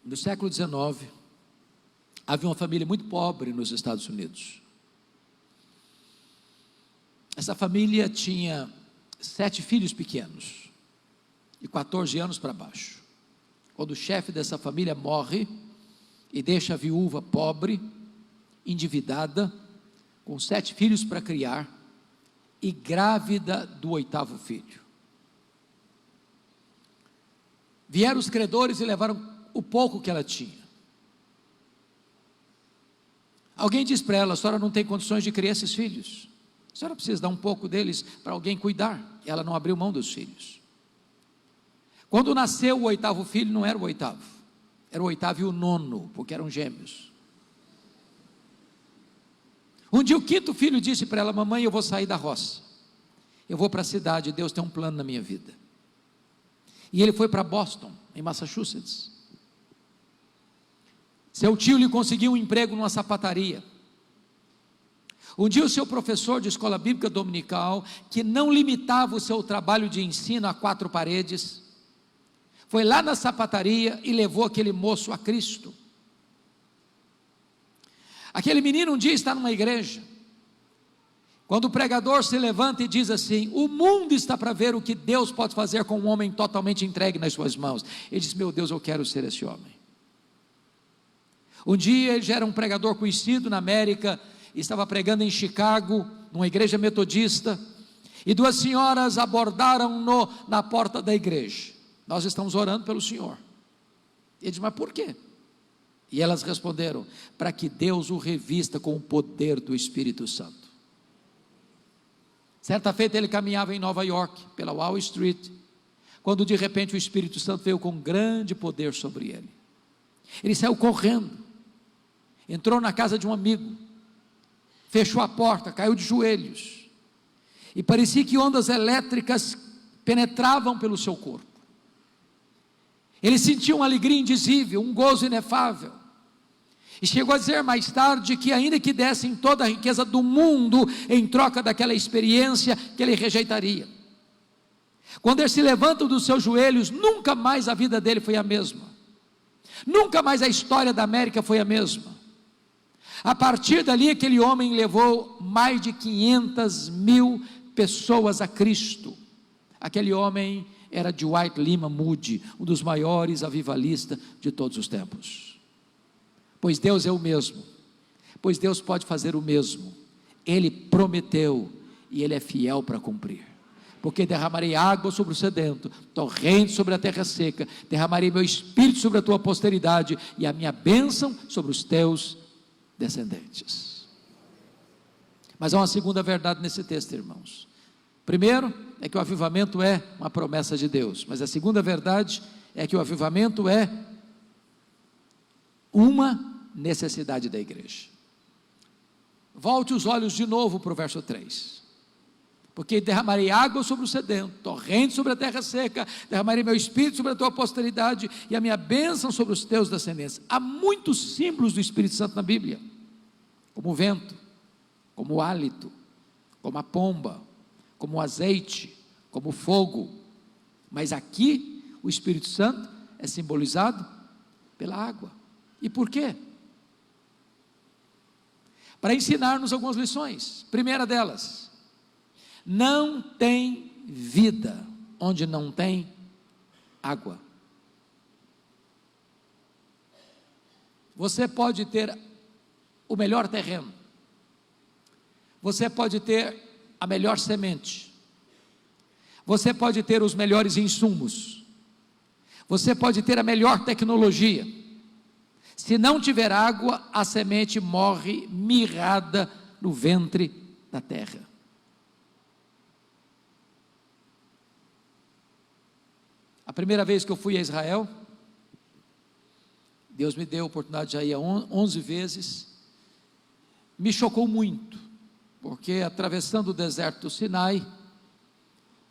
No século XIX, havia uma família muito pobre nos Estados Unidos. Essa família tinha 7 filhos pequenos, de 14 anos para baixo. Quando o chefe dessa família morre e deixa a viúva pobre, endividada, com 7 filhos para criar e grávida do 8º filho. Vieram os credores e levaram o pouco que ela tinha. Alguém diz para ela: a senhora não tem condições de criar esses filhos, a senhora precisa dar um pouco deles para alguém cuidar. Ela não abriu mão dos filhos. Quando nasceu o 8º filho, não era o 8º, era o 8º e o 9º, porque eram gêmeos. Um dia o 5º filho disse para ela: mamãe, eu vou sair da roça, eu vou para a cidade, Deus tem um plano na minha vida. E ele foi para Boston, em Massachusetts. Seu tio lhe conseguiu um emprego numa sapataria. Um dia o seu professor de escola bíblica dominical, que não limitava o seu trabalho de ensino a 4 paredes, foi lá na sapataria e levou aquele moço a Cristo. Aquele menino um dia está numa igreja, quando o pregador se levanta e diz assim: o mundo está para ver o que Deus pode fazer com um homem totalmente entregue nas suas mãos. Ele diz: meu Deus, eu quero ser esse homem. Um dia ele já era um pregador conhecido na América, estava pregando em Chicago, numa igreja metodista, e 2 senhoras abordaram-no na porta da igreja: nós estamos orando pelo senhor. Ele diz: mas por quê? E elas responderam: para que Deus o revista com o poder do Espírito Santo. Certa feita ele caminhava em Nova York, pela Wall Street, quando de repente o Espírito Santo veio com grande poder sobre ele. Ele saiu correndo, entrou na casa de um amigo, fechou a porta, caiu de joelhos, e parecia que ondas elétricas penetravam pelo seu corpo. Ele sentiu uma alegria indizível, um gozo inefável, e chegou a dizer mais tarde que ainda que dessem toda a riqueza do mundo em troca daquela experiência, que ele rejeitaria. Quando ele se levanta dos seus joelhos, nunca mais a vida dele foi a mesma, nunca mais a história da América foi a mesma. A partir dali, aquele homem levou mais de 500.000 pessoas a Cristo. Aquele homem era Dwight Lyman Moody, um dos maiores avivalistas de todos os tempos. Pois Deus é o mesmo, pois Deus pode fazer o mesmo. Ele prometeu e Ele é fiel para cumprir. Porque derramarei água sobre o sedento, torrente sobre a terra seca, derramarei meu espírito sobre a tua posteridade e a minha bênção sobre os teus descendentes. Mas há uma segunda verdade nesse texto, irmãos. Primeiro é que o avivamento é uma promessa de Deus, mas a segunda verdade é que o avivamento é uma necessidade da igreja. Volte os olhos de novo para o verso 3. Porque derramarei água sobre o sedento, torrente sobre a terra seca, derramarei meu espírito sobre a tua posteridade e a minha bênção sobre os teus descendentes. Há muitos símbolos do Espírito Santo na Bíblia, como o vento, como o hálito, como a pomba, como o azeite, como o fogo. Mas aqui o Espírito Santo é simbolizado pela água. E por quê? Para ensinar-nos algumas lições. Primeira delas: não tem vida onde não tem água. Você pode ter o melhor terreno, você pode ter a melhor semente, você pode ter os melhores insumos, você pode ter a melhor tecnologia. Se não tiver água, a semente morre mirrada no ventre da terra. A primeira vez que eu fui a Israel, Deus me deu a oportunidade de ir 11 vezes, me chocou muito, porque atravessando o deserto do Sinai,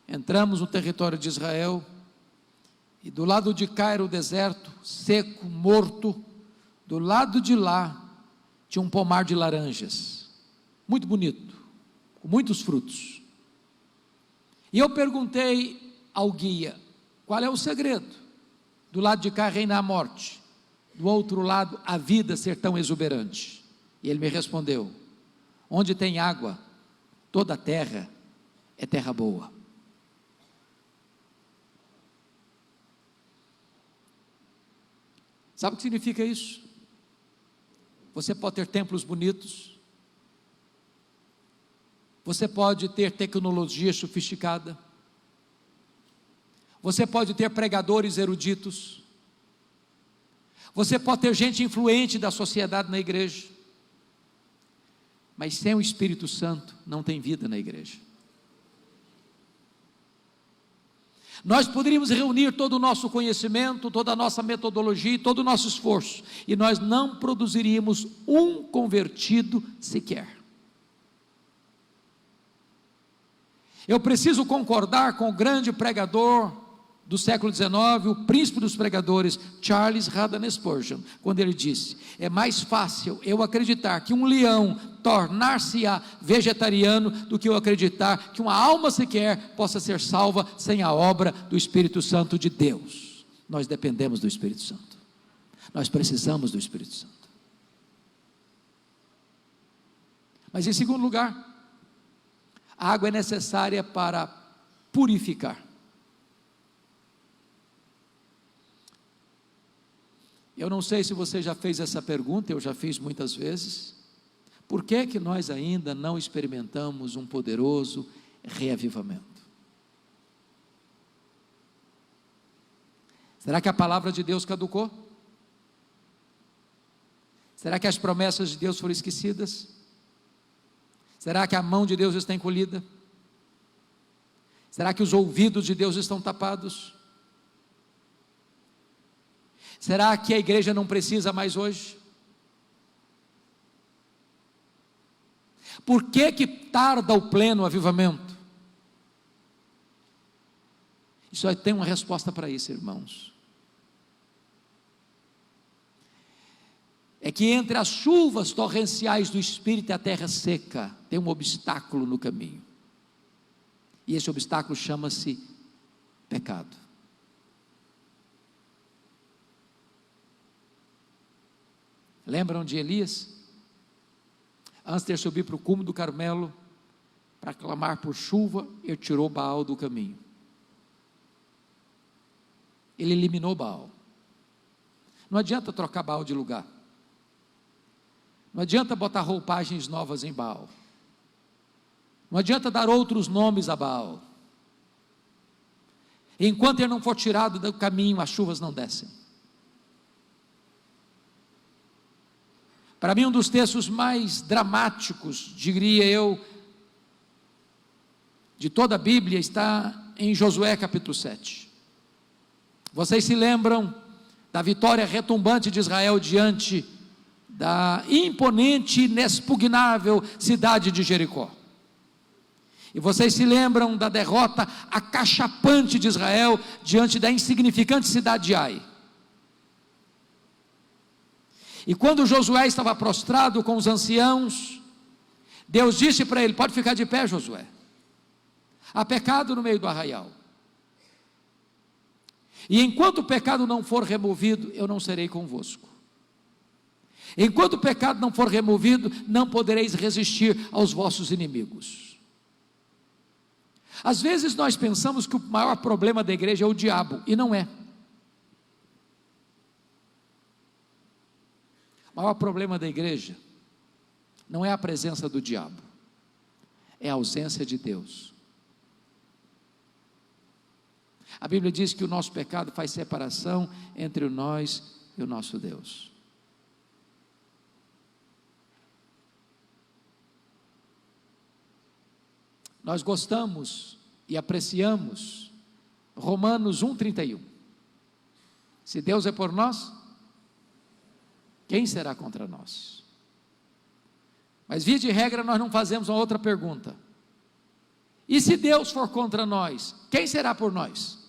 entramos no território de Israel, e do lado de cá era o deserto, seco, morto. Do lado de lá, tinha um pomar de laranjas, muito bonito, com muitos frutos. E eu perguntei ao guia: qual é o segredo? Do lado de cá reina a morte, do outro lado a vida ser tão exuberante. E ele me respondeu: onde tem água, toda a terra é terra boa. Sabe o que significa isso? Você pode ter templos bonitos, você pode ter tecnologia sofisticada, você pode ter pregadores eruditos, você pode ter gente influente da sociedade na igreja, mas sem o Espírito Santo não tem vida na igreja. Nós poderíamos reunir todo o nosso conhecimento, toda a nossa metodologia e todo o nosso esforço, e nós não produziríamos um convertido sequer. Eu preciso concordar com o grande pregador do século XIX, o príncipe dos pregadores, Charles Haddon Spurgeon, quando ele disse: é mais fácil eu acreditar que um leão tornar-se-á vegetariano do que eu acreditar que uma alma sequer possa ser salva sem a obra do Espírito Santo de Deus. Nós dependemos do Espírito Santo, nós precisamos do Espírito Santo. Mas em segundo lugar, a água é necessária para purificar. Eu não sei se você já fez essa pergunta, eu já fiz muitas vezes. Por que que nós ainda não experimentamos um poderoso reavivamento? Será que a palavra de Deus caducou? Será que as promessas de Deus foram esquecidas? Será que a mão de Deus está encolhida? Será que os ouvidos de Deus estão tapados? Será que a igreja não precisa mais hoje? Por que que tarda o pleno avivamento? E só tem uma resposta para isso, irmãos. É que entre as chuvas torrenciais do Espírito e a terra seca, tem um obstáculo no caminho. E esse obstáculo chama-se pecado. Lembram de Elias? Antes de ter subido para o cume do Carmelo, para clamar por chuva, ele tirou Baal do caminho. Ele eliminou Baal. Não adianta trocar Baal de lugar. Não adianta botar roupagens novas em Baal. Não adianta dar outros nomes a Baal. Enquanto ele não for tirado do caminho, as chuvas não descem. Para mim, um dos textos mais dramáticos, diria eu, de toda a Bíblia, está em Josué capítulo 7. Vocês se lembram da vitória retumbante de Israel diante da imponente e inexpugnável cidade de Jericó. E vocês se lembram da derrota acachapante de Israel diante da insignificante cidade de Ai. E quando Josué estava prostrado com os anciãos, Deus disse para ele: pode ficar de pé, Josué. Há pecado no meio do arraial. E enquanto o pecado não for removido, eu não serei convosco. Enquanto o pecado não for removido, não podereis resistir aos vossos inimigos. Às vezes nós pensamos que o maior problema da igreja é o diabo, e não é. O maior problema da igreja não é a presença do diabo, é a ausência de Deus. A Bíblia diz que o nosso pecado faz separação entre nós e o nosso Deus. Nós gostamos e apreciamos Romanos 1,31. Se Deus é por nós, quem será contra nós? Mas via de regra nós não fazemos uma outra pergunta: e se Deus for contra nós, quem será por nós?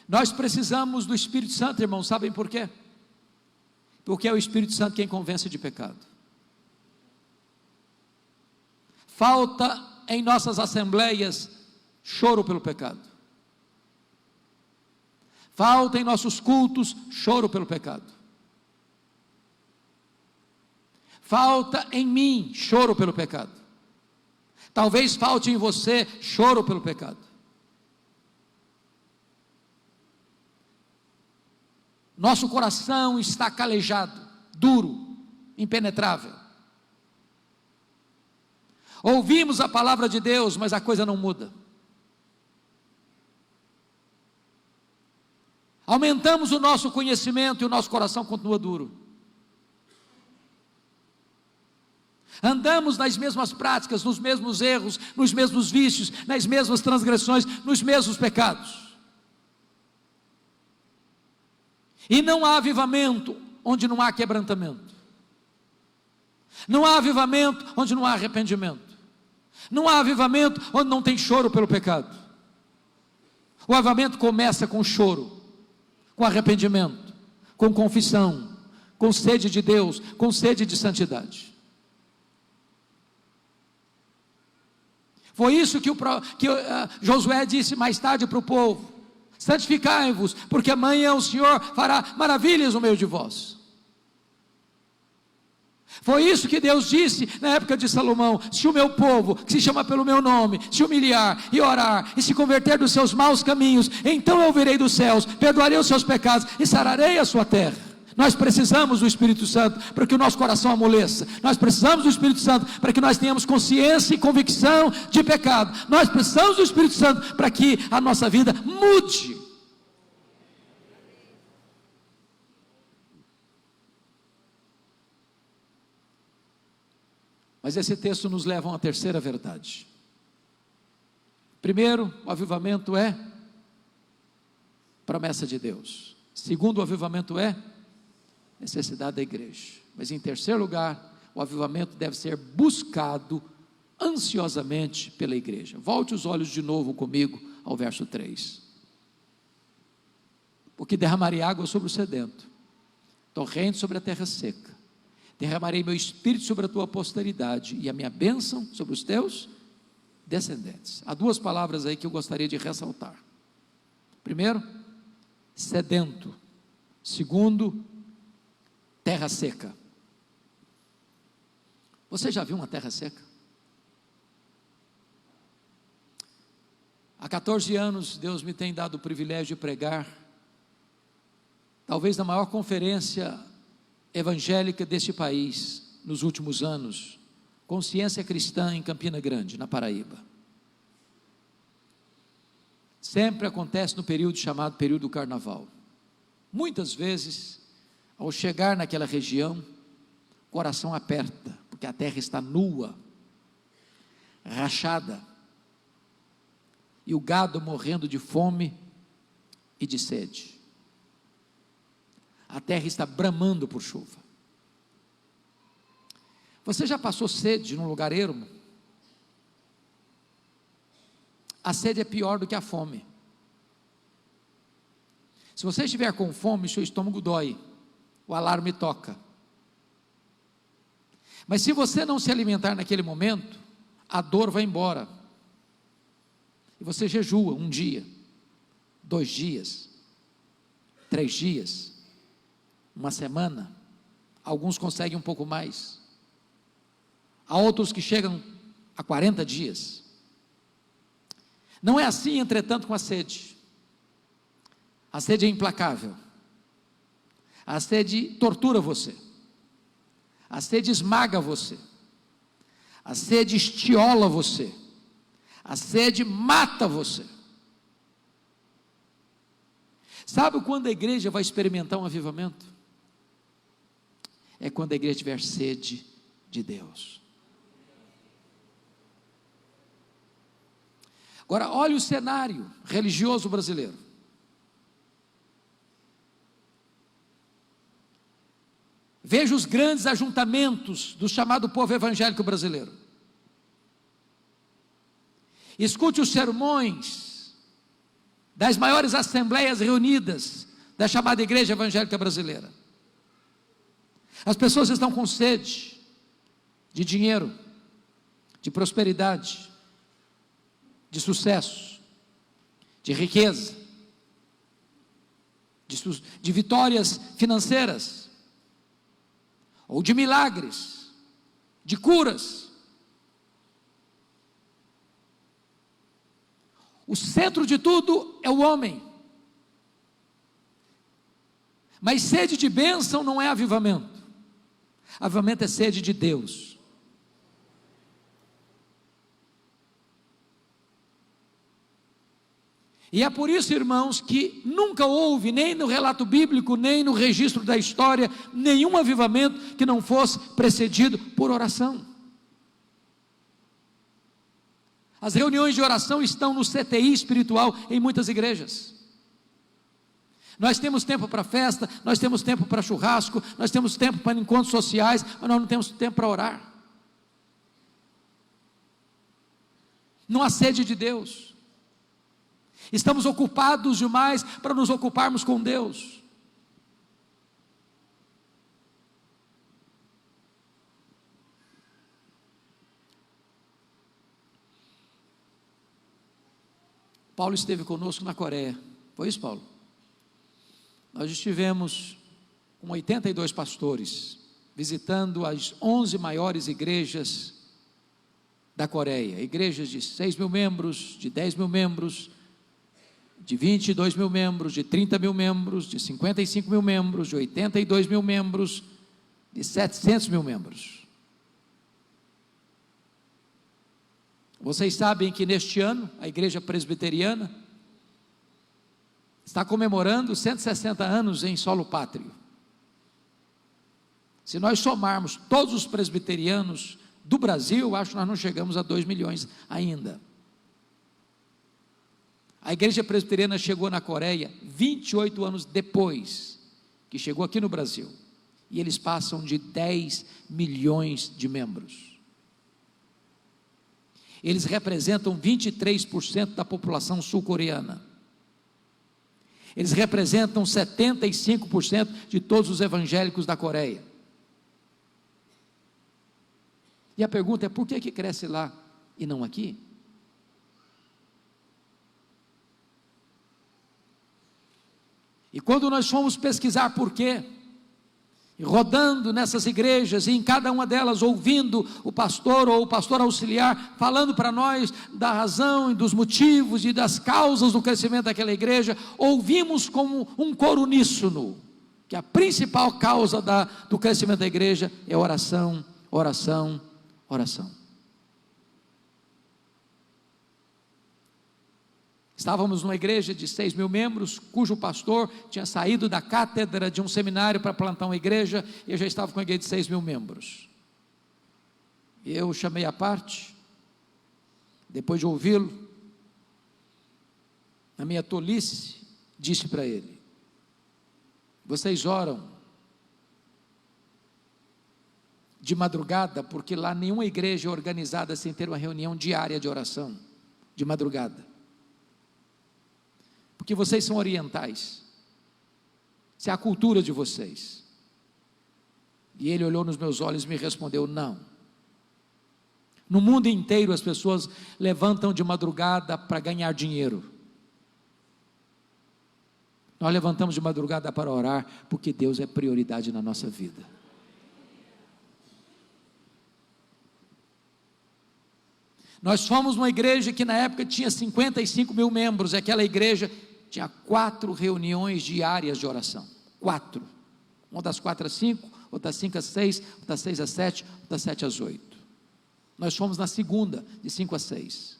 Nós precisamos do Espírito Santo, irmãos, sabem por quê? Porque é o Espírito Santo quem convence de pecado. Falta em nossas assembleias choro pelo pecado. Falta em nossos cultos choro pelo pecado. falta em mim choro pelo pecado. Talvez falte em você choro pelo pecado. Nosso coração está calejado, duro, impenetrável. Ouvimos a palavra de Deus, mas a coisa não muda. Aumentamos o nosso conhecimento e o nosso coração continua duro. Andamos nas mesmas práticas, nos mesmos erros, nos mesmos vícios, nas mesmas transgressões, nos mesmos pecados. E não há avivamento onde não há quebrantamento. Não há avivamento onde não há arrependimento. Não há avivamento onde não tem choro pelo pecado. O avivamento começa com choro, com arrependimento, com confissão, com sede de Deus, com sede de santidade. Foi isso que Josué disse mais tarde para o povo: santificai-vos, porque amanhã o Senhor fará maravilhas no meio de vós. Foi isso que Deus disse na época de Salomão: se o meu povo, que se chama pelo meu nome, se humilhar e orar e se converter dos seus maus caminhos, então eu virei dos céus, perdoarei os seus pecados e sararei a sua terra. Nós precisamos do Espírito Santo para que o nosso coração amoleça. Nós precisamos do Espírito Santo para que nós tenhamos consciência e convicção de pecado. Nós precisamos do Espírito Santo para que a nossa vida mude. Mas esse texto nos leva a uma terceira verdade. Primeiro, o avivamento é promessa de Deus. Segundo, o avivamento é necessidade da igreja. Mas em terceiro lugar, o avivamento deve ser buscado ansiosamente pela igreja. Volte os olhos de novo comigo ao verso 3. Porque derramarei água sobre o sedento, torrente sobre a terra seca. Derramarei meu espírito sobre a tua posteridade e a minha bênção sobre os teus descendentes. Há duas palavras aí que eu gostaria de ressaltar. Primeiro, sedento. Segundo, terra seca. Você já viu uma terra seca? Há 14 anos Deus me tem dado o privilégio de pregar, talvez na maior conferência evangélica deste país, nos últimos anos, Consciência Cristã em Campina Grande, na Paraíba. Sempre acontece no período chamado período do carnaval. Muitas vezes, ao chegar naquela região, o coração aperta, porque a terra está nua, rachada, e o gado morrendo de fome e de sede. A terra está bramando por chuva. Você já passou sede num lugar ermo? A sede é pior do que a fome. Se você estiver com fome, seu estômago dói, o alarme toca. Mas se você não se alimentar naquele momento, a dor vai embora. E você jejua 1 dia, 2 dias, 3 dias, 1 semana. Alguns conseguem um pouco mais. Há outros que chegam a 40 dias. Não é assim, entretanto, com a sede. A sede é implacável. A sede tortura você. A sede esmaga você. A sede estiola você. A sede mata você. Sabe quando a igreja vai experimentar um avivamento? É quando a igreja tiver sede de Deus. Agora, olha o cenário religioso brasileiro. Veja os grandes ajuntamentos do chamado povo evangélico brasileiro. Escute os sermões das maiores assembleias reunidas da chamada Igreja Evangélica Brasileira. As pessoas estão com sede de dinheiro, de prosperidade, de sucesso, de riqueza, de vitórias financeiras, ou de milagres, de curas. O centro de tudo é o homem. Mas sede de bênção não é avivamento. Avivamento é sede de Deus. E é por isso, irmãos, que nunca houve, nem no relato bíblico, nem no registro da história, nenhum avivamento que não fosse precedido por oração. As reuniões de oração estão no CTI espiritual em muitas igrejas. Nós temos tempo para festa, nós temos tempo para churrasco, nós temos tempo para encontros sociais, mas nós não temos tempo para orar. Não há sede de Deus. Estamos ocupados demais para nos ocuparmos com Deus. Paulo esteve conosco na Coreia. Foi isso, Paulo? Nós estivemos com 82 pastores, visitando as 11 maiores igrejas da Coreia. Igrejas de 6 mil membros, de 10 mil membros, de 22 mil membros, de 30 mil membros, de 55 mil membros, de 82 mil membros, de 700 mil membros. Vocês sabem que neste ano, a igreja presbiteriana está comemorando 160 anos em solo pátrio. Se nós somarmos todos os presbiterianos do Brasil, acho que nós não chegamos a 2 milhões ainda. A igreja presbiteriana chegou na Coreia 28 anos depois que chegou aqui no Brasil. E eles passam de 10 milhões de membros. Eles representam 23% da população sul-coreana. Eles representam 75% de todos os evangélicos da Coreia. E a pergunta é: por que cresce lá e não aqui? E quando nós fomos pesquisar por quê, rodando nessas igrejas, e em cada uma delas ouvindo o pastor ou o pastor auxiliar falando para nós da razão e dos motivos e das causas do crescimento daquela igreja, ouvimos como um coro uníssono que a principal causa do crescimento da igreja é oração, oração, oração. Estávamos numa igreja de 6 mil membros, cujo pastor tinha saído da cátedra de um seminário para plantar uma igreja, e eu já estava com uma igreja de 6 mil membros. Eu o chamei à parte, depois de ouvi-lo, na minha tolice, disse para ele: vocês oram de madrugada, porque lá nenhuma igreja é organizada sem ter uma reunião diária de oração, de madrugada. Porque vocês são orientais, isso é a cultura de vocês. E ele olhou nos meus olhos e me respondeu: não. No mundo inteiro as pessoas levantam de madrugada para ganhar dinheiro. Nós levantamos de madrugada para orar, porque Deus é prioridade na nossa vida. Nós fomos uma igreja que na época tinha 55 mil membros, aquela igreja tinha 4 reuniões diárias de oração, 4, uma das 4 às 5, outra das 5 às 6, outra das 6 às 7, outra das 7 às 8, nós fomos na segunda, de 5 às 6,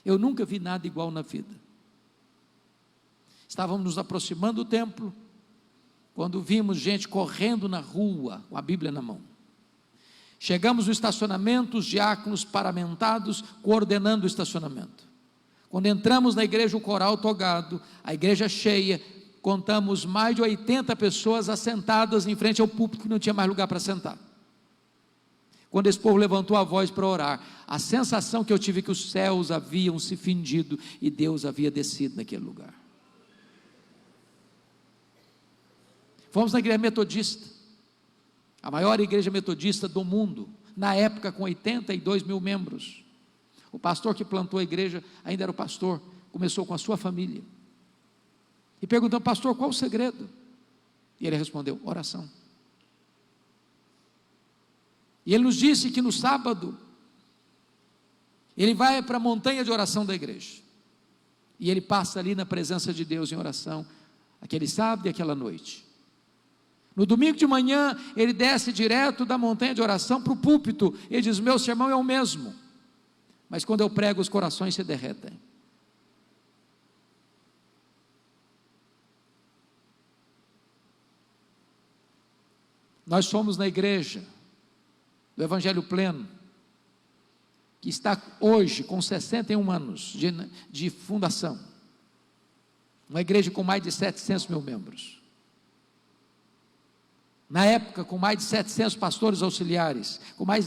eu nunca vi nada igual na vida. Estávamos nos aproximando do templo, quando vimos gente correndo na rua, com a Bíblia na mão. Chegamos no estacionamento, os diáconos paramentados, coordenando o estacionamento. Quando entramos na igreja, o coral togado, a igreja cheia, contamos mais de 80 pessoas assentadas em frente ao púlpito, que não tinha mais lugar para sentar. Quando esse povo levantou a voz para orar, a sensação que eu tive que os céus haviam se findido e Deus havia descido naquele lugar. Fomos na igreja metodista, a maior igreja metodista do mundo, na época com 82 mil membros. O pastor que plantou a igreja ainda era o pastor, começou com a sua família. E perguntamos: pastor, qual o segredo? E ele respondeu: oração. E ele nos disse que no sábado, ele vai para a montanha de oração da igreja. E ele passa ali na presença de Deus em oração, aquele sábado e aquela noite. No domingo de manhã, ele desce direto da montanha de oração para o púlpito. Ele diz: meu sermão é o mesmo, mas quando eu prego, os corações se derretem. Nós somos na igreja do Evangelho Pleno, que está hoje com 61 anos de fundação, uma igreja com mais de 700 mil membros, na época com mais de 700 pastores auxiliares, com mais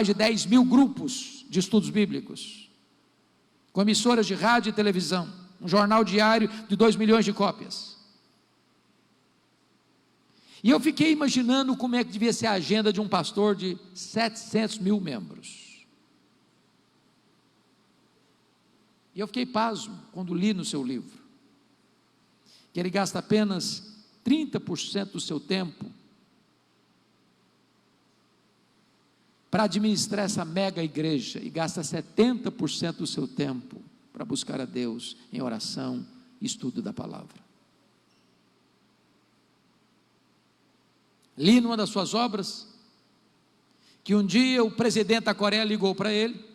de 10 mil grupos de estudos bíblicos, com emissoras de rádio e televisão, um jornal diário de 2 milhões de cópias. E eu fiquei imaginando como é que devia ser a agenda de um pastor de 700 mil membros. E eu fiquei pasmo quando li no seu livro que ele gasta apenas 30% do seu tempo para administrar essa mega igreja e gasta 70% do seu tempo para buscar a Deus em oração e estudo da palavra. Li numa das suas obras que um dia o presidente da Coreia ligou para ele,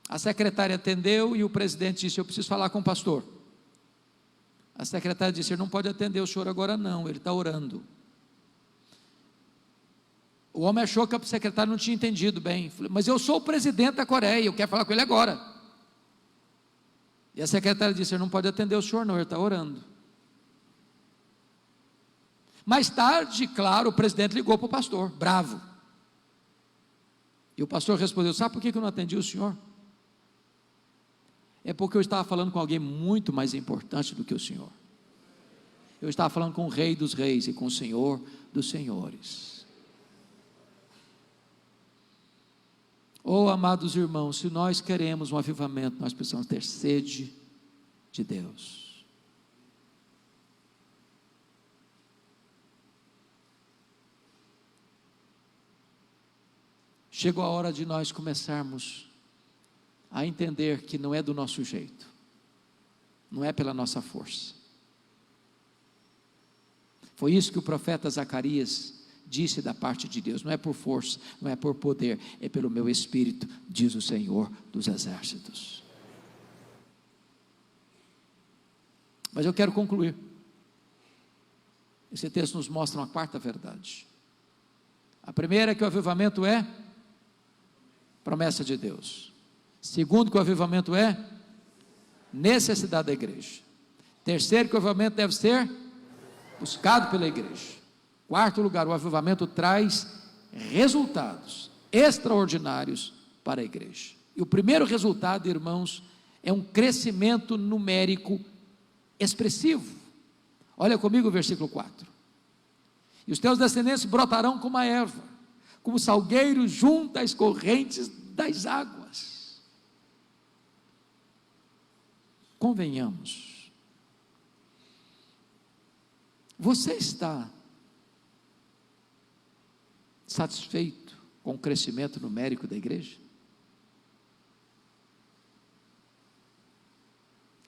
a secretária atendeu e o presidente disse: eu preciso falar com o pastor. A secretária disse: ele não pode atender o senhor agora não, ele está orando. O homem achou que a secretária não tinha entendido bem. Falei: mas eu sou o presidente da Coreia, eu quero falar com ele agora. E a secretária disse: ele não pode atender o senhor não, ele está orando. Mais tarde, claro, o presidente ligou para o pastor, bravo. E o pastor respondeu: sabe por que eu não atendi o senhor? É porque eu estava falando com alguém muito mais importante do que o senhor. Eu estava falando com o Rei dos Reis e com o Senhor dos Senhores. Oh, amados irmãos, se nós queremos um avivamento, nós precisamos ter sede de Deus. Chegou a hora de nós começarmos a entender que não é do nosso jeito, não é pela nossa força. Foi isso que o profeta Zacarias disse da parte de Deus: não é por força, não é por poder, é pelo meu espírito, diz o Senhor dos exércitos. Mas eu quero concluir. Esse texto nos mostra uma quarta verdade. A primeira é que o avivamento é promessa de Deus. Segundo, que o avivamento é necessidade da igreja. Terceiro, que o avivamento deve ser buscado pela igreja. Quarto lugar, o avivamento traz resultados extraordinários para a igreja. E o primeiro resultado, irmãos, é um crescimento numérico expressivo. Olha comigo o versículo 4. E os teus descendentes brotarão como a erva, como salgueiros junto às correntes das águas. Convenhamos, você está satisfeito com o crescimento numérico da igreja?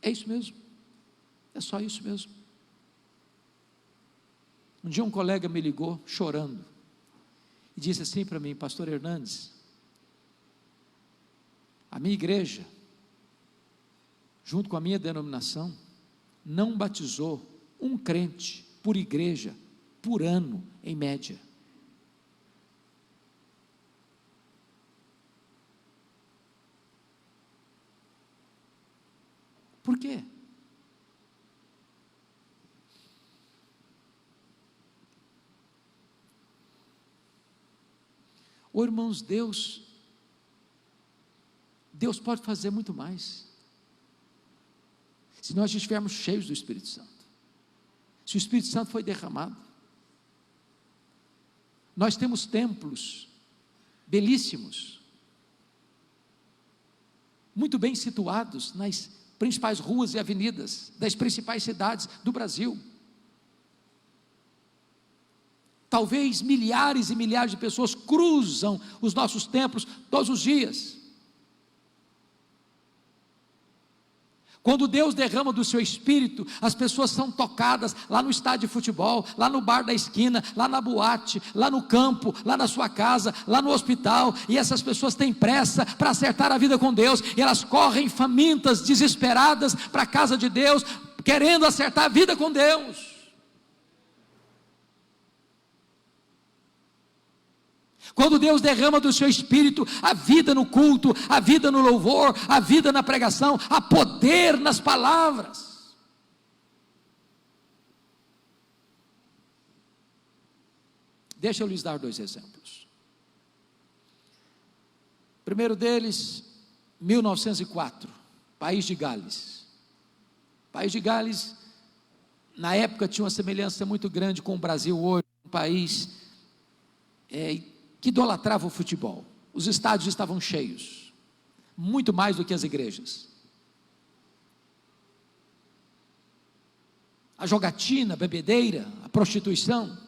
É isso mesmo, é só isso mesmo. Um dia um colega me ligou chorando e disse assim para mim: pastor Hernandes, a minha igreja, junto com a minha denominação, não batizou um crente por igreja, por ano, em média. Por quê? Oh, irmãos, Deus pode fazer muito mais, se nós estivermos cheios do Espírito Santo, se o Espírito Santo foi derramado. Nós temos templos belíssimos, muito bem situados nas principais ruas e avenidas das principais cidades do Brasil. Talvez milhares e milhares de pessoas cruzam os nossos templos todos os dias. Quando Deus derrama do seu Espírito, as pessoas são tocadas lá no estádio de futebol, lá no bar da esquina, lá na boate, lá no campo, lá na sua casa, lá no hospital, e essas pessoas têm pressa para acertar a vida com Deus, e elas correm famintas, desesperadas para a casa de Deus, querendo acertar a vida com Deus. Quando Deus derrama do seu Espírito, a vida no culto, a vida no louvor, a vida na pregação, há poder nas palavras. Deixa eu lhes dar 2 exemplos. O primeiro deles, 1904, País de Gales. País de Gales, na época, tinha uma semelhança muito grande com o Brasil hoje, um país que idolatrava o futebol. Os estádios estavam cheios, muito mais do que as igrejas. A jogatina, a bebedeira, a prostituição.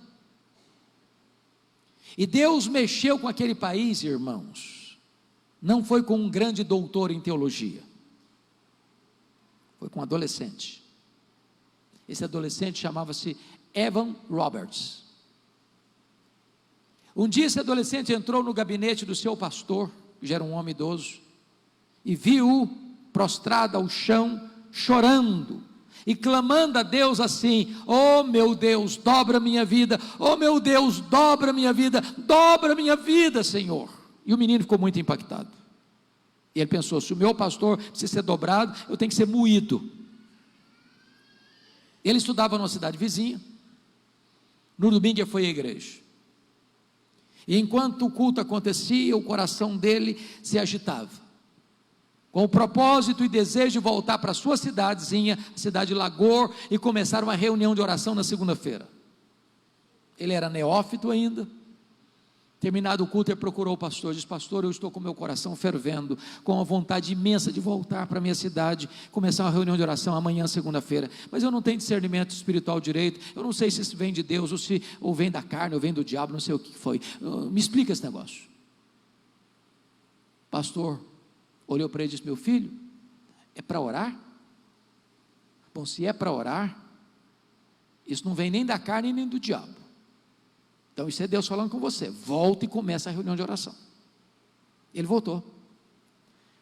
E Deus mexeu com aquele país, irmãos. Não foi com um grande doutor em teologia, foi com um adolescente. Esse adolescente chamava-se Evan Roberts. Um dia esse adolescente entrou no gabinete do seu pastor, que já era um homem idoso, e viu-o prostrado ao chão, chorando, e clamando a Deus assim: oh meu Deus, dobra minha vida, oh meu Deus, dobra minha vida, Senhor. E o menino ficou muito impactado, e ele pensou: se o meu pastor precisa ser dobrado, eu tenho que ser moído. Ele estudava numa cidade vizinha, no domingo ele foi à igreja, e enquanto o culto acontecia, o coração dele se agitava, com o propósito e desejo de voltar para a sua cidadezinha, a cidade de Lagor, e começar uma reunião de oração na segunda-feira. Ele era neófito ainda. Terminado o culto, ele procurou o pastor, disse: pastor, eu estou com meu coração fervendo, com uma vontade imensa de voltar para a minha cidade, começar uma reunião de oração amanhã, segunda-feira, mas eu não tenho discernimento espiritual direito, eu não sei se isso vem de Deus, ou vem da carne, ou vem do diabo, não sei o que foi, me explica esse negócio. O pastor olhou para ele e disse: meu filho, é para orar? Bom, se é para orar, isso não vem nem da carne nem do diabo. Então isso é Deus falando com você. Volta e começa a reunião de oração. Ele voltou.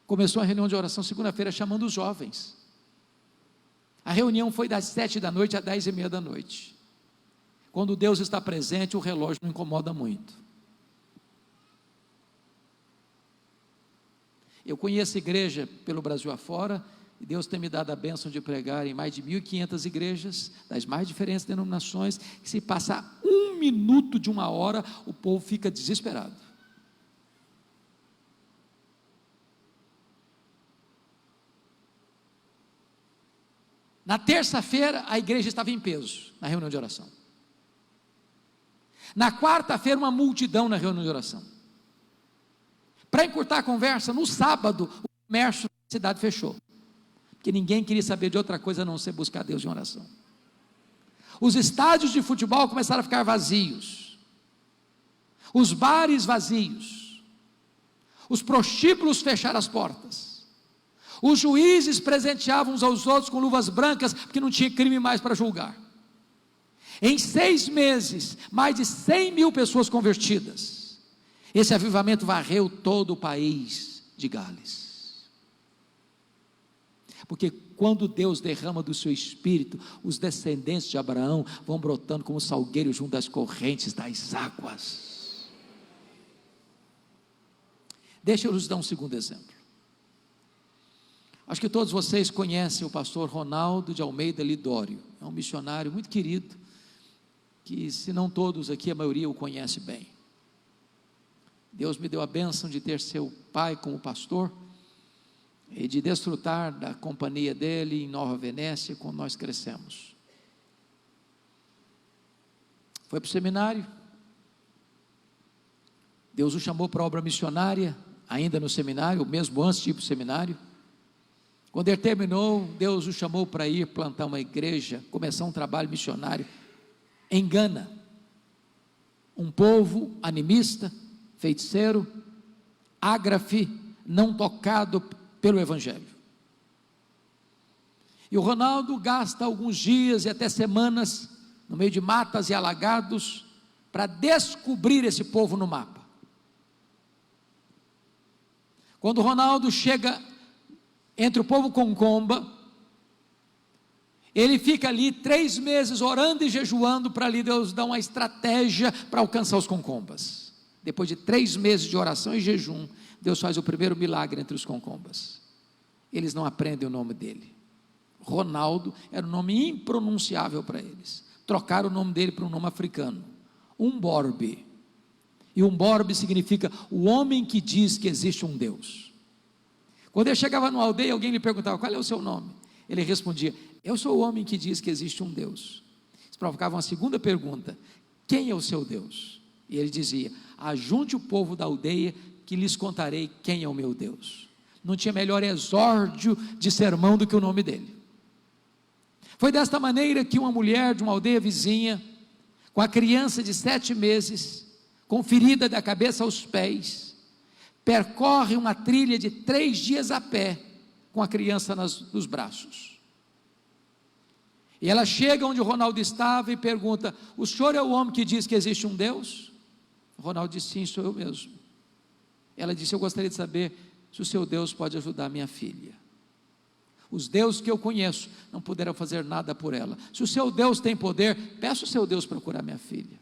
Começou a reunião de oração segunda-feira, chamando os jovens. A reunião foi das 7h às 10h30. Quando Deus está presente, o relógio não incomoda muito. Eu conheço igreja pelo Brasil afora, e Deus tem me dado a bênção de pregar em mais de 1.500 igrejas, das mais diferentes denominações, que se passar 1 minuto de 1 hora, o povo fica desesperado. Na terça-feira, a igreja estava em peso, na reunião de oração. Na quarta-feira, uma multidão na reunião de oração. Para encurtar a conversa, no sábado, o comércio da cidade fechou, porque ninguém queria saber de outra coisa a não ser buscar Deus em oração. Os estádios de futebol começaram a ficar vazios, os bares vazios, os prostíbulos fecharam as portas, os juízes presenteavam uns aos outros com luvas brancas, porque não tinha crime mais para julgar. Em 6 meses, mais de 100.000 pessoas convertidas. Esse avivamento varreu todo o país de Gales. Porque quando Deus derrama do seu Espírito, os descendentes de Abraão vão brotando como salgueiros junto às correntes das águas. Deixa eu lhes dar um segundo exemplo. Acho que todos vocês conhecem o pastor Ronaldo de Almeida Lidório. É um missionário muito querido, que se não todos aqui, a maioria o conhece bem. Deus me deu a bênção de ter seu pai como pastor, e de desfrutar da companhia dele em Nova Venécia, quando nós crescemos. Foi para o seminário, Deus o chamou para a obra missionária, ainda no seminário, mesmo antes de ir para o seminário. Quando ele terminou, Deus o chamou para ir plantar uma igreja, começar um trabalho missionário em Gana. um povo animista, feiticeiro, ágrafe, não tocado pelo Evangelho. E o Ronaldo gasta alguns dias e até semanas, no meio de matas e alagados, para descobrir esse povo no mapa. Quando o Ronaldo chega entre o povo Concomba, ele fica ali 3 meses orando e jejuando para ali Deus dar uma estratégia para alcançar os Concombas. Depois de 3 meses de oração e jejum, Deus faz o primeiro milagre entre os Concombas. Eles não aprendem o nome dele. Ronaldo era um nome impronunciável para eles. Trocaram o nome dele para um nome africano, Umborbe. E Umborbe significa o homem que diz que existe um Deus. Quando ele chegava numa aldeia, alguém lhe perguntava: qual é o seu nome? Ele respondia: eu sou o homem que diz que existe um Deus. Eles provocavam uma segunda pergunta: quem é o seu Deus? E ele dizia: ajunte o povo da aldeia que lhes contarei quem é o meu Deus. Não tinha melhor exórdio de sermão do que o nome dele. Foi desta maneira que uma mulher de uma aldeia vizinha, com a criança de 7 meses, com ferida da cabeça aos pés, percorre uma trilha de 3 dias a pé, com a criança nos braços. E ela chega onde o Ronaldo estava e pergunta: o senhor é o homem que diz que existe um Deus? O Ronaldo disse: sim, sou eu mesmo. Ela disse: eu gostaria de saber se o seu Deus pode ajudar minha filha. Os deuses que eu conheço não puderam fazer nada por ela. Se o seu Deus tem poder, peça o seu Deus para curar minha filha.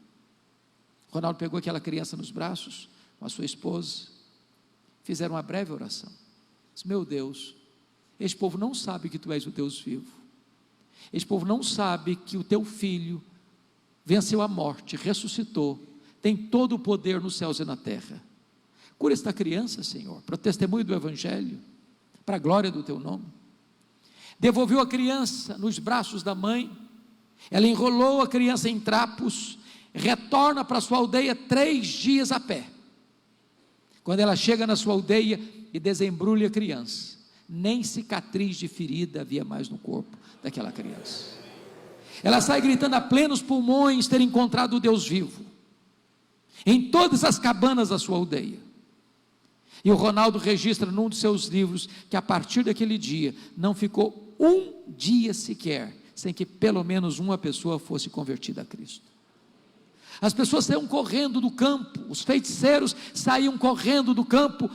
Ronaldo pegou aquela criança nos braços, com a sua esposa, fizeram uma breve oração. Disse: meu Deus, este povo não sabe que tu és o Deus vivo. Este povo não sabe que o teu filho venceu a morte, ressuscitou, tem todo o poder nos céus e na terra. Cura esta criança, Senhor, para o testemunho do Evangelho, para a glória do teu nome. Devolveu a criança nos braços da mãe, ela enrolou a criança em trapos, retorna para sua aldeia 3 dias a pé. Quando ela chega na sua aldeia e desembrulha a criança, nem cicatriz de ferida havia mais no corpo daquela criança. Ela sai gritando a plenos pulmões ter encontrado o Deus vivo, em todas as cabanas da sua aldeia. E o Ronaldo registra num dos seus livros que a partir daquele dia não ficou um dia sequer sem que pelo menos uma pessoa fosse convertida a Cristo. As pessoas saíam correndo do campo, os feiticeiros saíam correndo do campo,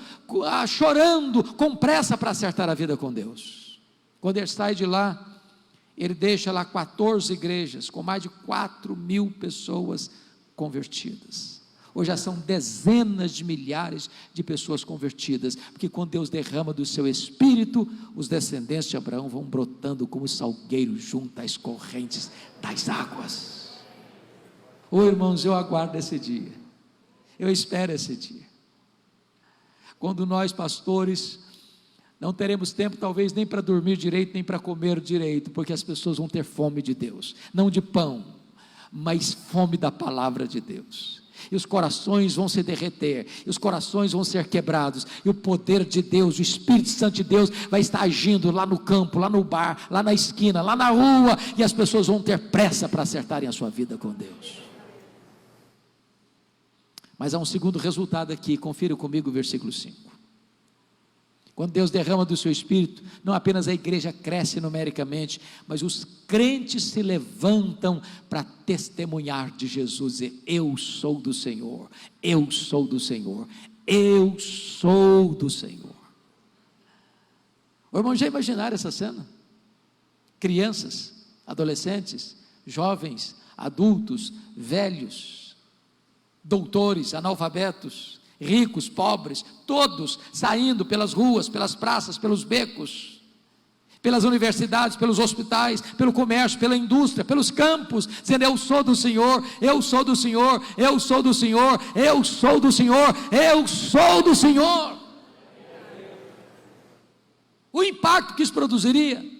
chorando, com pressa para acertar a vida com Deus. Quando ele sai de lá, ele deixa lá 14 igrejas, com mais de 4.000 pessoas convertidas. Hoje já são dezenas de milhares de pessoas convertidas, porque quando Deus derrama do seu Espírito, os descendentes de Abraão vão brotando como salgueiros junto às correntes das águas. Irmãos, eu aguardo esse dia, eu espero esse dia, quando nós pastores não teremos tempo talvez nem para dormir direito, nem para comer direito, porque as pessoas vão ter fome de Deus, não de pão, mas fome da palavra de Deus. E os corações vão se derreter, e os corações vão ser quebrados, e o poder de Deus, o Espírito Santo de Deus vai estar agindo lá no campo, lá no bar, lá na esquina, lá na rua, e as pessoas vão ter pressa para acertarem a sua vida com Deus. Mas há um segundo resultado aqui, confira comigo o versículo 5. Quando Deus derrama do seu Espírito, não apenas a igreja cresce numericamente, mas os crentes se levantam para testemunhar de Jesus, e eu sou do Senhor, eu sou do Senhor, eu sou do Senhor. Irmão, já imaginaram essa cena? Crianças, adolescentes, jovens, adultos, velhos, doutores, analfabetos, ricos, pobres, todos saindo pelas ruas, pelas praças, pelos becos, pelas universidades, pelos hospitais, pelo comércio, pela indústria, pelos campos, dizendo: eu sou do Senhor, eu sou do Senhor, eu sou do Senhor, eu sou do Senhor, eu sou do Senhor. O impacto que isso produziria.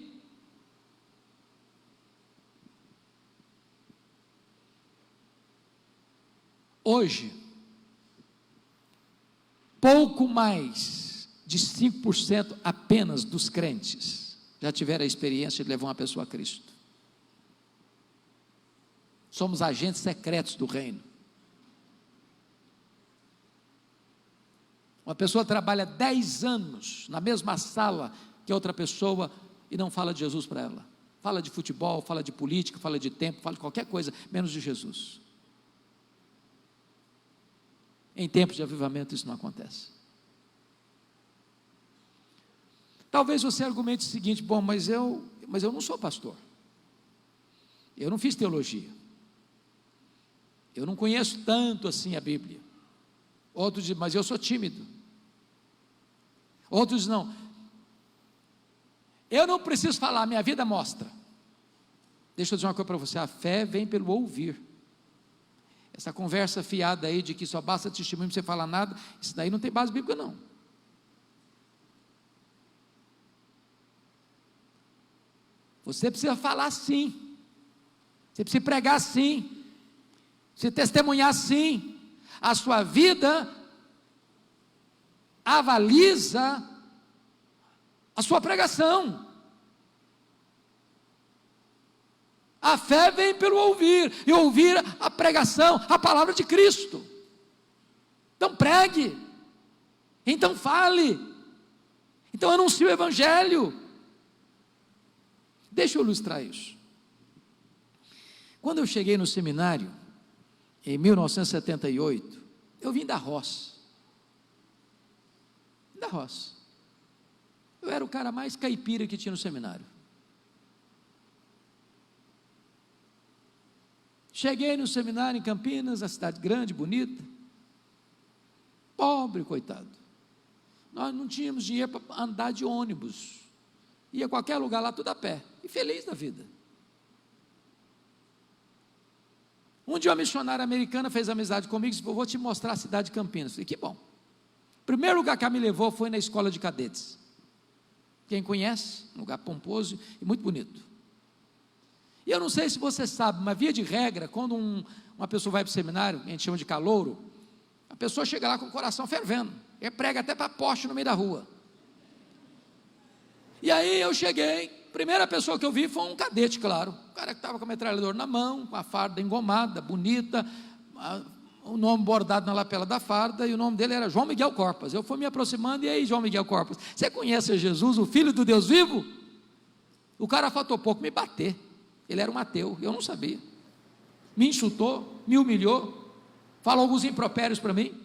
Hoje, pouco mais de 5% apenas dos crentes já tiveram a experiência de levar uma pessoa a Cristo. Somos agentes secretos do reino. Uma pessoa trabalha 10 anos na mesma sala que outra pessoa e não fala de Jesus para ela. Fala de futebol, fala de política, fala de tempo, fala de qualquer coisa, menos de Jesus. Em tempos de avivamento isso não acontece. Talvez você argumente o seguinte: bom, mas eu não sou pastor. Eu não fiz teologia. Eu não conheço tanto assim a Bíblia. Outros dizem, mas eu sou tímido. Outros não. Eu não preciso falar, minha vida mostra. Deixa eu dizer uma coisa para você: a fé vem pelo ouvir. Essa conversa fiada aí de que só basta testemunho para você falar nada, isso daí não tem base bíblica não. Você precisa falar sim. Você precisa pregar sim. Você testemunhar sim. A sua vida avaliza a sua pregação. A fé vem pelo ouvir, e ouvir a pregação, a palavra de Cristo. Então pregue, então fale, então anuncie o Evangelho. Deixa eu ilustrar isso. Quando eu cheguei no seminário, em 1978, eu vim da roça. Eu era o cara mais caipira que tinha no seminário. Cheguei no seminário em Campinas, a cidade grande, bonita, pobre, coitado. Nós não tínhamos dinheiro para andar de ônibus, ia a qualquer lugar lá, tudo a pé, e feliz da vida. Um dia uma missionária americana fez amizade comigo e disse: vou te mostrar a cidade de Campinas. Eu falei: que bom. O primeiro lugar que ela me levou foi na escola de cadetes. Quem conhece, um lugar pomposo e muito bonito. E eu não sei se você sabe, mas via de regra, quando uma pessoa vai para o seminário, a gente chama de calouro, a pessoa chega lá com o coração fervendo, e prega até para poste no meio da rua. E aí eu cheguei, primeira pessoa que eu vi foi um cadete, claro, o cara que estava com a metralhadora na mão, com a farda engomada, bonita, o nome bordado na lapela da farda, e o nome dele era João Miguel Corpas. Eu fui me aproximando: e aí, João Miguel Corpas, você conhece Jesus, o Filho do Deus vivo? O cara faltou pouco me bater. Ele era um ateu, eu não sabia. Me insultou, me humilhou, falou alguns impropérios para mim,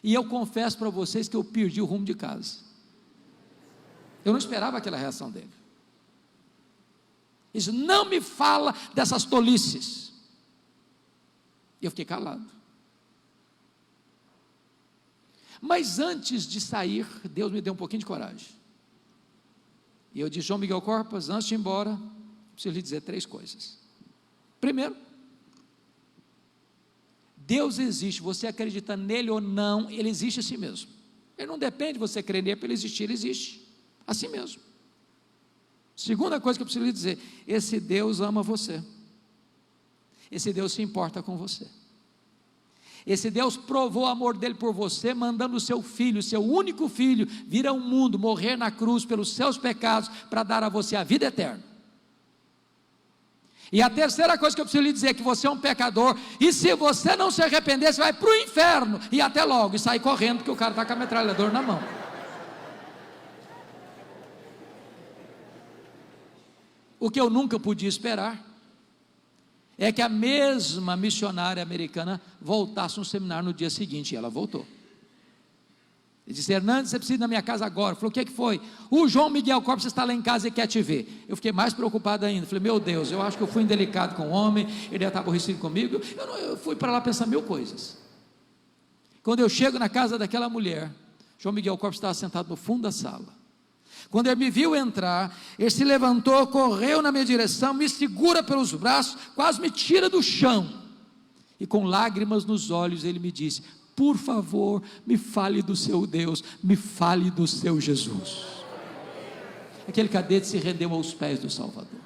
e eu confesso para vocês que eu perdi o rumo de casa. Eu não esperava aquela reação dele. Ele disse: não me fala dessas tolices. E eu fiquei calado. Mas antes de sair, Deus me deu um pouquinho de coragem. E eu disse: João Miguel Corpas, antes de ir embora, preciso lhe dizer 3 coisas. Primeiro, Deus existe, você acredita nele ou não, ele existe assim mesmo. Ele não depende de você crer nele para ele existir, ele existe assim mesmo. Segunda coisa que eu preciso lhe dizer: esse Deus ama você. Esse Deus se importa com você. Esse Deus provou o amor dele por você, mandando o seu filho, seu único filho, vir ao mundo, morrer na cruz pelos seus pecados, para dar a você a vida eterna. E a terceira coisa que eu preciso lhe dizer é que você é um pecador, e se você não se arrepender, você vai para o inferno, e até logo, e sai correndo, porque o cara está com a metralhadora na mão. O que eu nunca podia esperar é que a mesma missionária americana voltasse no seminário no dia seguinte, e ela voltou. Ele disse: Hernandes, você precisa ir na minha casa agora. Eu falei: o que foi? O João Miguel Corpas está lá em casa e quer te ver. Eu fiquei mais preocupado ainda. Falei: meu Deus, eu acho que eu fui indelicado com o homem, ele já está aborrecido comigo. Eu fui para lá pensar 1000 coisas. Quando eu chego na casa daquela mulher, João Miguel Corpas estava sentado no fundo da sala. Quando ele me viu entrar, ele se levantou, correu na minha direção, me segura pelos braços, quase me tira do chão, e com lágrimas nos olhos ele me disse: por favor, me fale do seu Deus, me fale do seu Jesus. Aquele cadete se rendeu aos pés do Salvador.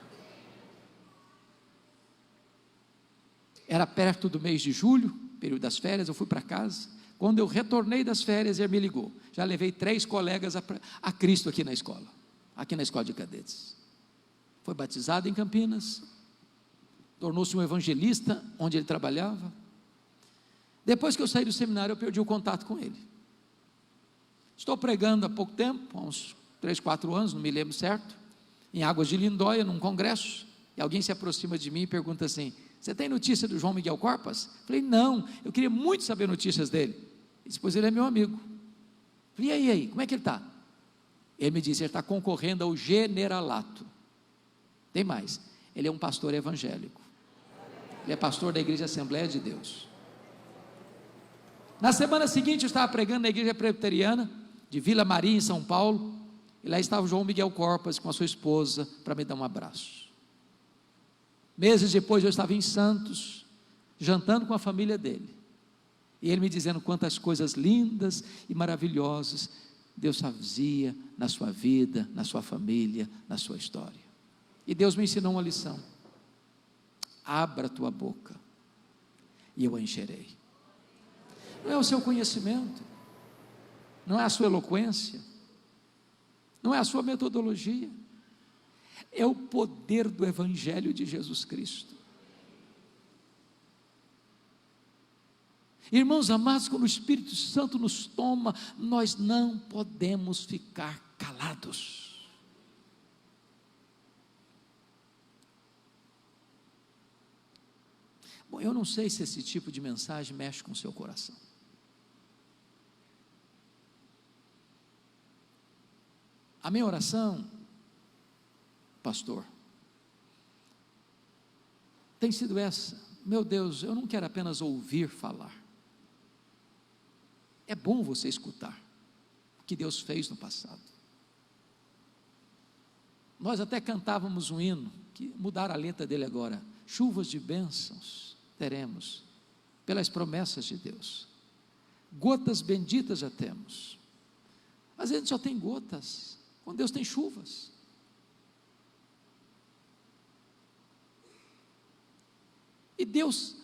Era perto do mês de julho, período das férias, eu fui para casa. Quando eu retornei das férias, ele me ligou: já levei 3 colegas a Cristo aqui na escola de cadetes. Foi batizado em Campinas, tornou-se um evangelista onde ele trabalhava. Depois que eu saí do seminário, eu perdi o contato com ele. Estou pregando há pouco tempo, há uns 3, 4 anos, não me lembro certo, em Águas de Lindóia, num congresso, e alguém se aproxima de mim e pergunta assim: você tem notícia do João Miguel Corpas? Falei: não, eu queria muito saber notícias dele. Ele disse: pois ele é meu amigo. Falei: e aí, como é que ele está? Ele me disse: ele está concorrendo ao generalato. Tem mais, ele é um pastor evangélico, ele é pastor da Igreja Assembleia de Deus. Na semana seguinte eu estava pregando na Igreja Presbiteriana de Vila Maria, em São Paulo, e lá estava o João Miguel Corpas com a sua esposa para me dar um abraço. Meses depois eu estava em Santos, jantando com a família dele, e ele me dizendo quantas coisas lindas e maravilhosas Deus fazia na sua vida, na sua família, na sua história. E Deus me ensinou uma lição: abra a tua boca e eu a encherei. Não é o seu conhecimento, não é a sua eloquência, não é a sua metodologia, é o poder do Evangelho de Jesus Cristo. Irmãos amados, quando o Espírito Santo nos toma, nós não podemos ficar calados. Bom, eu não sei se esse tipo de mensagem mexe com o seu coração. A minha oração, pastor, tem sido essa: meu Deus, eu não quero apenas ouvir falar. É bom você escutar o que Deus fez no passado. Nós até cantávamos um hino, que mudaram a letra dele agora: chuvas de bênçãos teremos, pelas promessas de Deus, gotas benditas já temos. Às vezes só tem gotas, quando Deus tem chuvas. E Deus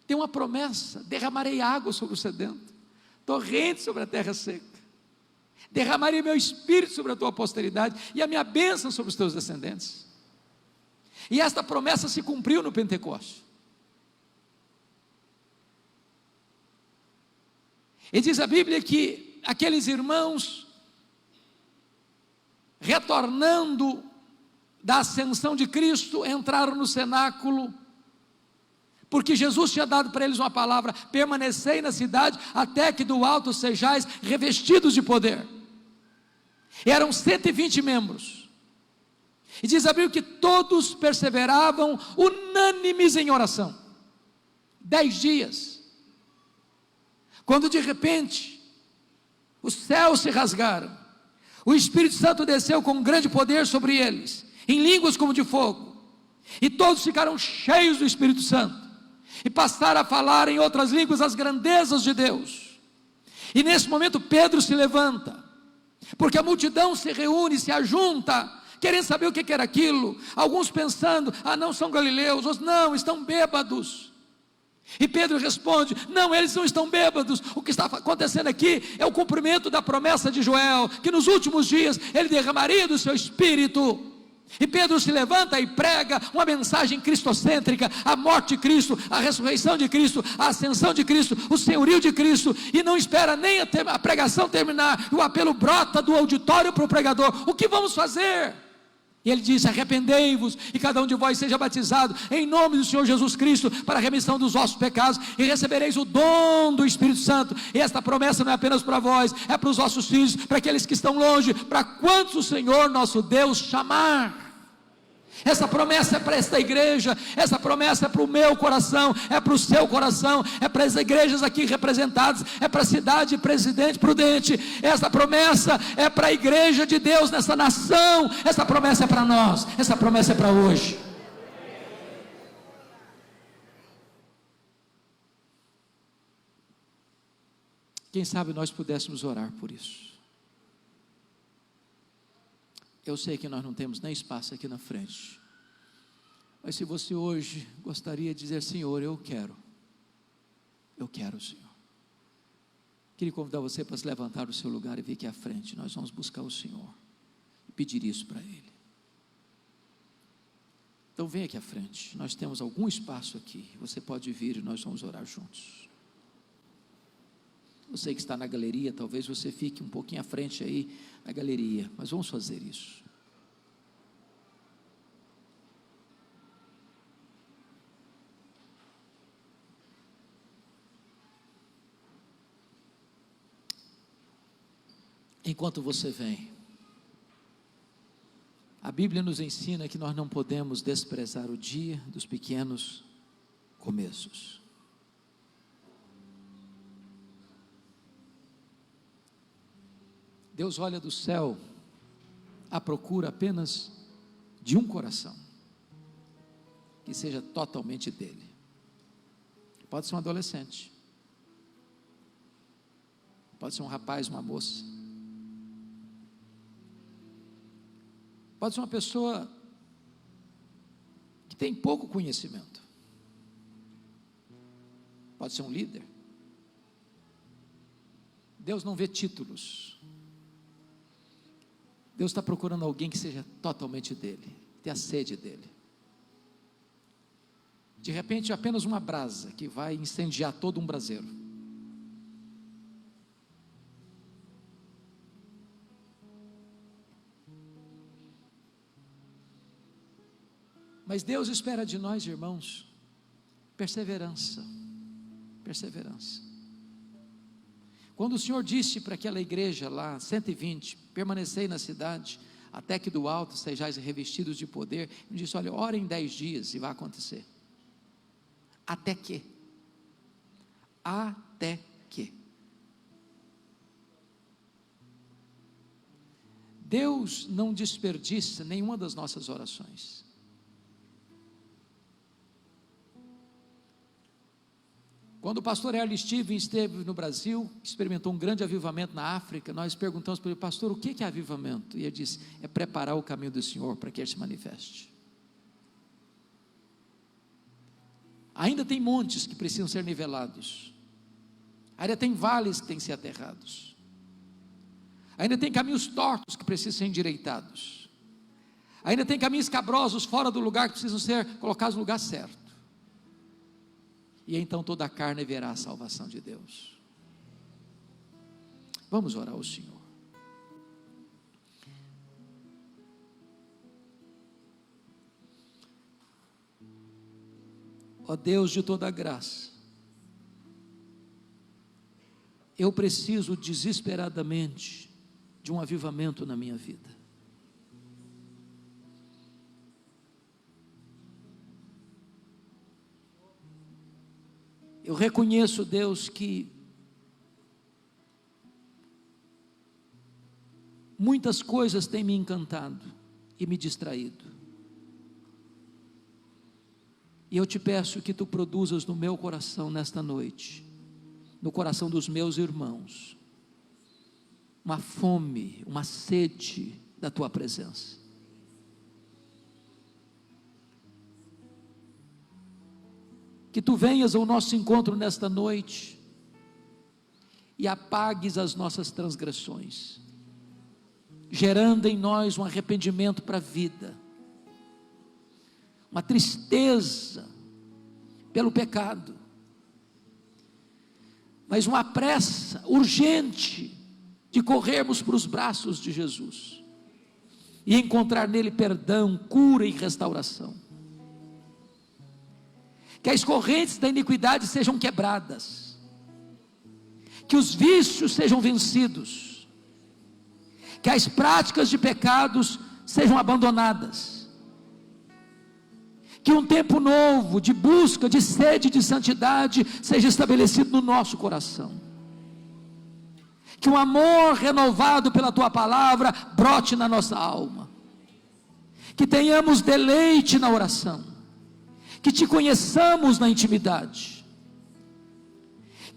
tem uma promessa: derramarei água sobre o sedento, torrente sobre a terra seca, derramarei meu espírito sobre a tua posteridade, e a minha bênção sobre os teus descendentes. E esta promessa se cumpriu no Pentecostes. E diz a Bíblia que aqueles irmãos, retornando da ascensão de Cristo, entraram no cenáculo, porque Jesus tinha dado para eles uma palavra: permanecei na cidade até que do alto sejais revestidos de poder. E eram 120 membros, e diz a Bíblia que todos perseveravam unânimes em oração, 10 dias, quando de repente os céus se rasgaram, o Espírito Santo desceu com grande poder sobre eles, em línguas como de fogo, e todos ficaram cheios do Espírito Santo, e passaram a falar em outras línguas as grandezas de Deus. E nesse momento Pedro se levanta, porque a multidão se reúne, se ajunta, querendo saber o que era aquilo. Alguns pensando: ah, não são galileus, outros: não, estão bêbados. E Pedro responde: não, eles não estão bêbados. O que está acontecendo aqui é o cumprimento da promessa de Joel, que nos últimos dias ele derramaria do seu espírito. E Pedro se levanta e prega uma mensagem cristocêntrica: a morte de Cristo, a ressurreição de Cristo, a ascensão de Cristo, o senhorio de Cristo, e não espera nem a pregação terminar, e o apelo brota do auditório para o pregador: o que vamos fazer? E ele disse: arrependei-vos, e cada um de vós seja batizado em nome do Senhor Jesus Cristo, para a remissão dos vossos pecados, e recebereis o dom do Espírito Santo. E esta promessa não é apenas para vós, é para os vossos filhos, para aqueles que estão longe, para quantos o Senhor nosso Deus chamar. Essa promessa é para esta igreja, essa promessa é para o meu coração, é para o seu coração, é para as igrejas aqui representadas, é para a cidade Presidente Prudente. Essa promessa é para a igreja de Deus nessa nação, essa promessa é para nós, essa promessa é para hoje. Quem sabe nós pudéssemos orar por isso. Eu sei que nós não temos nem espaço aqui na frente, mas se você hoje gostaria de dizer: Senhor, eu quero, Senhor, queria convidar você para se levantar do seu lugar e vir aqui à frente. Nós vamos buscar o Senhor e pedir isso para Ele. Então vem aqui à frente, nós temos algum espaço aqui, você pode vir e nós vamos orar juntos. Você que está na galeria, talvez você fique um pouquinho à frente aí na galeria, mas vamos fazer isso. Enquanto você vem, a Bíblia nos ensina que nós não podemos desprezar o dia dos pequenos começos. Deus olha do céu à procura apenas de um coração que seja totalmente dele. Pode ser um adolescente, pode ser um rapaz, uma moça, pode ser uma pessoa que tem pouco conhecimento, pode ser um líder. Deus não vê títulos. Deus está procurando alguém que seja totalmente dele, tenha a sede dele. De repente, apenas uma brasa que vai incendiar todo um braseiro. Mas Deus espera de nós, irmãos, perseverança, perseverança. Quando o Senhor disse para aquela igreja lá, 120, permanecei na cidade, até que do alto sejais revestidos de poder, Ele disse, olha, orem 10 dias e vai acontecer. Até que? Até que? Deus não desperdiça nenhuma das nossas orações. Quando o pastor Erle Steven esteve no Brasil, experimentou um grande avivamento na África, nós perguntamos para ele, pastor, o que é avivamento? E ele disse, é preparar o caminho do Senhor para que Ele se manifeste. Ainda tem montes que precisam ser nivelados, ainda tem vales que têm que ser aterrados, ainda tem caminhos tortos que precisam ser endireitados, ainda tem caminhos escabrosos fora do lugar que precisam ser colocados no lugar certo. E então toda a carne verá a salvação de Deus. Vamos orar ao Senhor. Ó Deus de toda graça, eu preciso desesperadamente de um avivamento na minha vida. Eu reconheço, Deus, que muitas coisas têm me encantado e me distraído. E eu te peço que tu produzas no meu coração nesta noite, no coração dos meus irmãos, uma fome, uma sede da tua presença. Que tu venhas ao nosso encontro nesta noite e apagues as nossas transgressões, gerando em nós um arrependimento para a vida, uma tristeza pelo pecado, mas uma pressa urgente de corrermos para os braços de Jesus e encontrar nele perdão, cura e restauração. Que as correntes da iniquidade sejam quebradas, que os vícios sejam vencidos, que as práticas de pecados sejam abandonadas, que um tempo novo de busca, de sede, de santidade seja estabelecido no nosso coração, que um amor renovado pela tua palavra brote na nossa alma, que tenhamos deleite na oração, que te conheçamos na intimidade,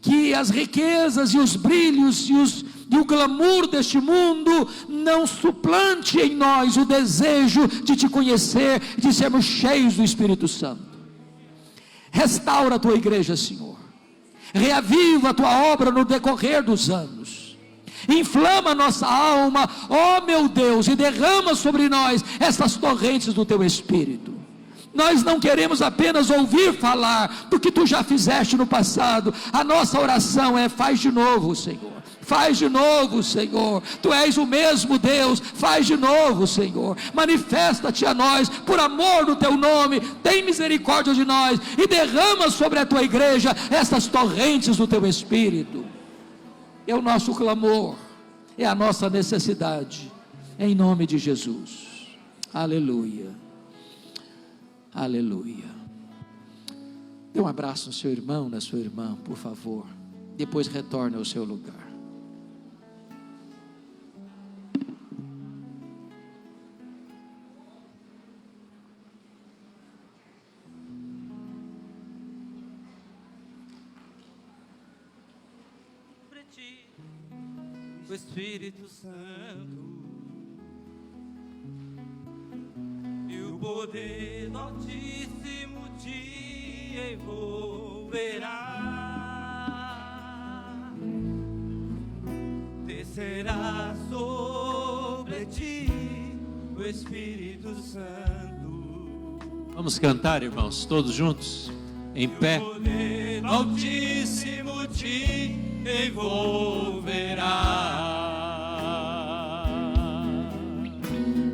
que as riquezas e os brilhos e o glamour deste mundo não suplante em nós o desejo de te conhecer, de sermos cheios do Espírito Santo. Restaura a tua igreja, Senhor, reaviva a tua obra no decorrer dos anos, inflama a nossa alma, ó meu Deus, e derrama sobre nós essas torrentes do teu Espírito. Nós não queremos apenas ouvir falar do que tu já fizeste no passado. A nossa oração é: faz de novo, Senhor. Faz de novo, Senhor. Tu és o mesmo Deus. Faz de novo, Senhor. Manifesta-te a nós por amor do teu nome. Tem misericórdia de nós e derrama sobre a tua igreja estas torrentes do teu Espírito. É o nosso clamor, é a nossa necessidade, em nome de Jesus. Aleluia, aleluia. Dê um abraço no seu irmão, na sua irmã, por favor. Depois retorne ao seu lugar. O Espírito Santo e o poder do Altíssimo te envolverá, descerá sobre ti o Espírito Santo. Vamos cantar, irmãos, todos juntos, em pé. O poder do Altíssimo te envolverá.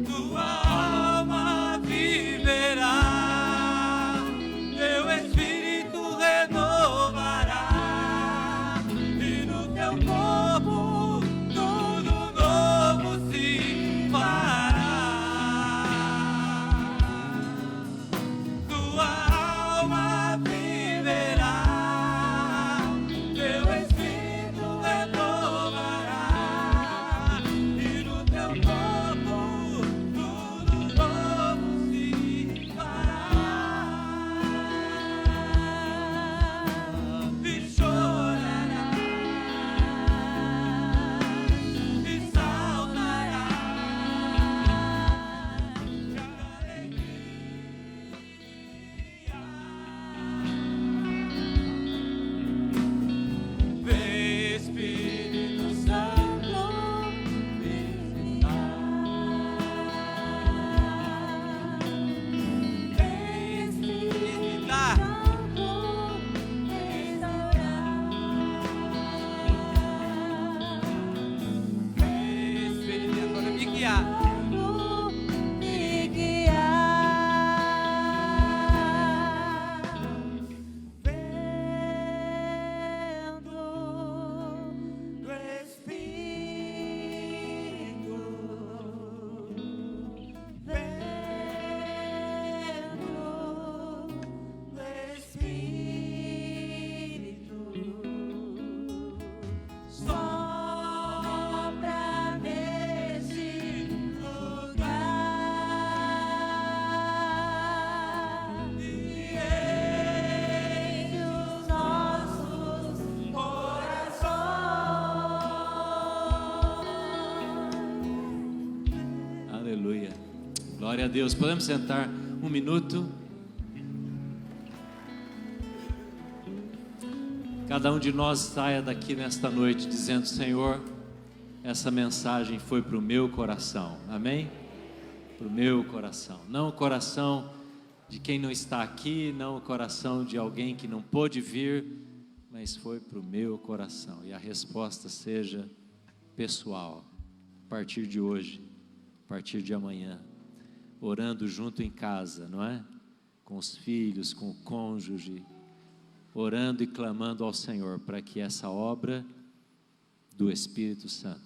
Tua alma viverá, teu espírito renovará, e no teu corpo tudo novo se fará. Tua alma viverá, teu espírito renovará, e no teu corpo tudo novo se fará. E chorarás, e saltarás de alegria. Vem, Espírito Santo, visitar. Vem, Espírito Santo, restaurar. Vem, Espírito, agora me guiar. Vendo do Espírito, vendo do Espírito, sopra nesse lugar e enche os nossos corações. Aleluia. Glória a Deus. Podemos sentar um minuto? Cada um de nós saia daqui nesta noite dizendo: Senhor, essa mensagem foi para o meu coração. Amém? Para o meu coração. Não o coração de quem não está aqui, não o coração de alguém que não pôde vir, mas foi para o meu coração. E a resposta seja pessoal, a partir de hoje, a partir de amanhã, orando junto em casa, não é? Com os filhos, com o cônjuge, orando e clamando ao Senhor para que essa obra do Espírito Santo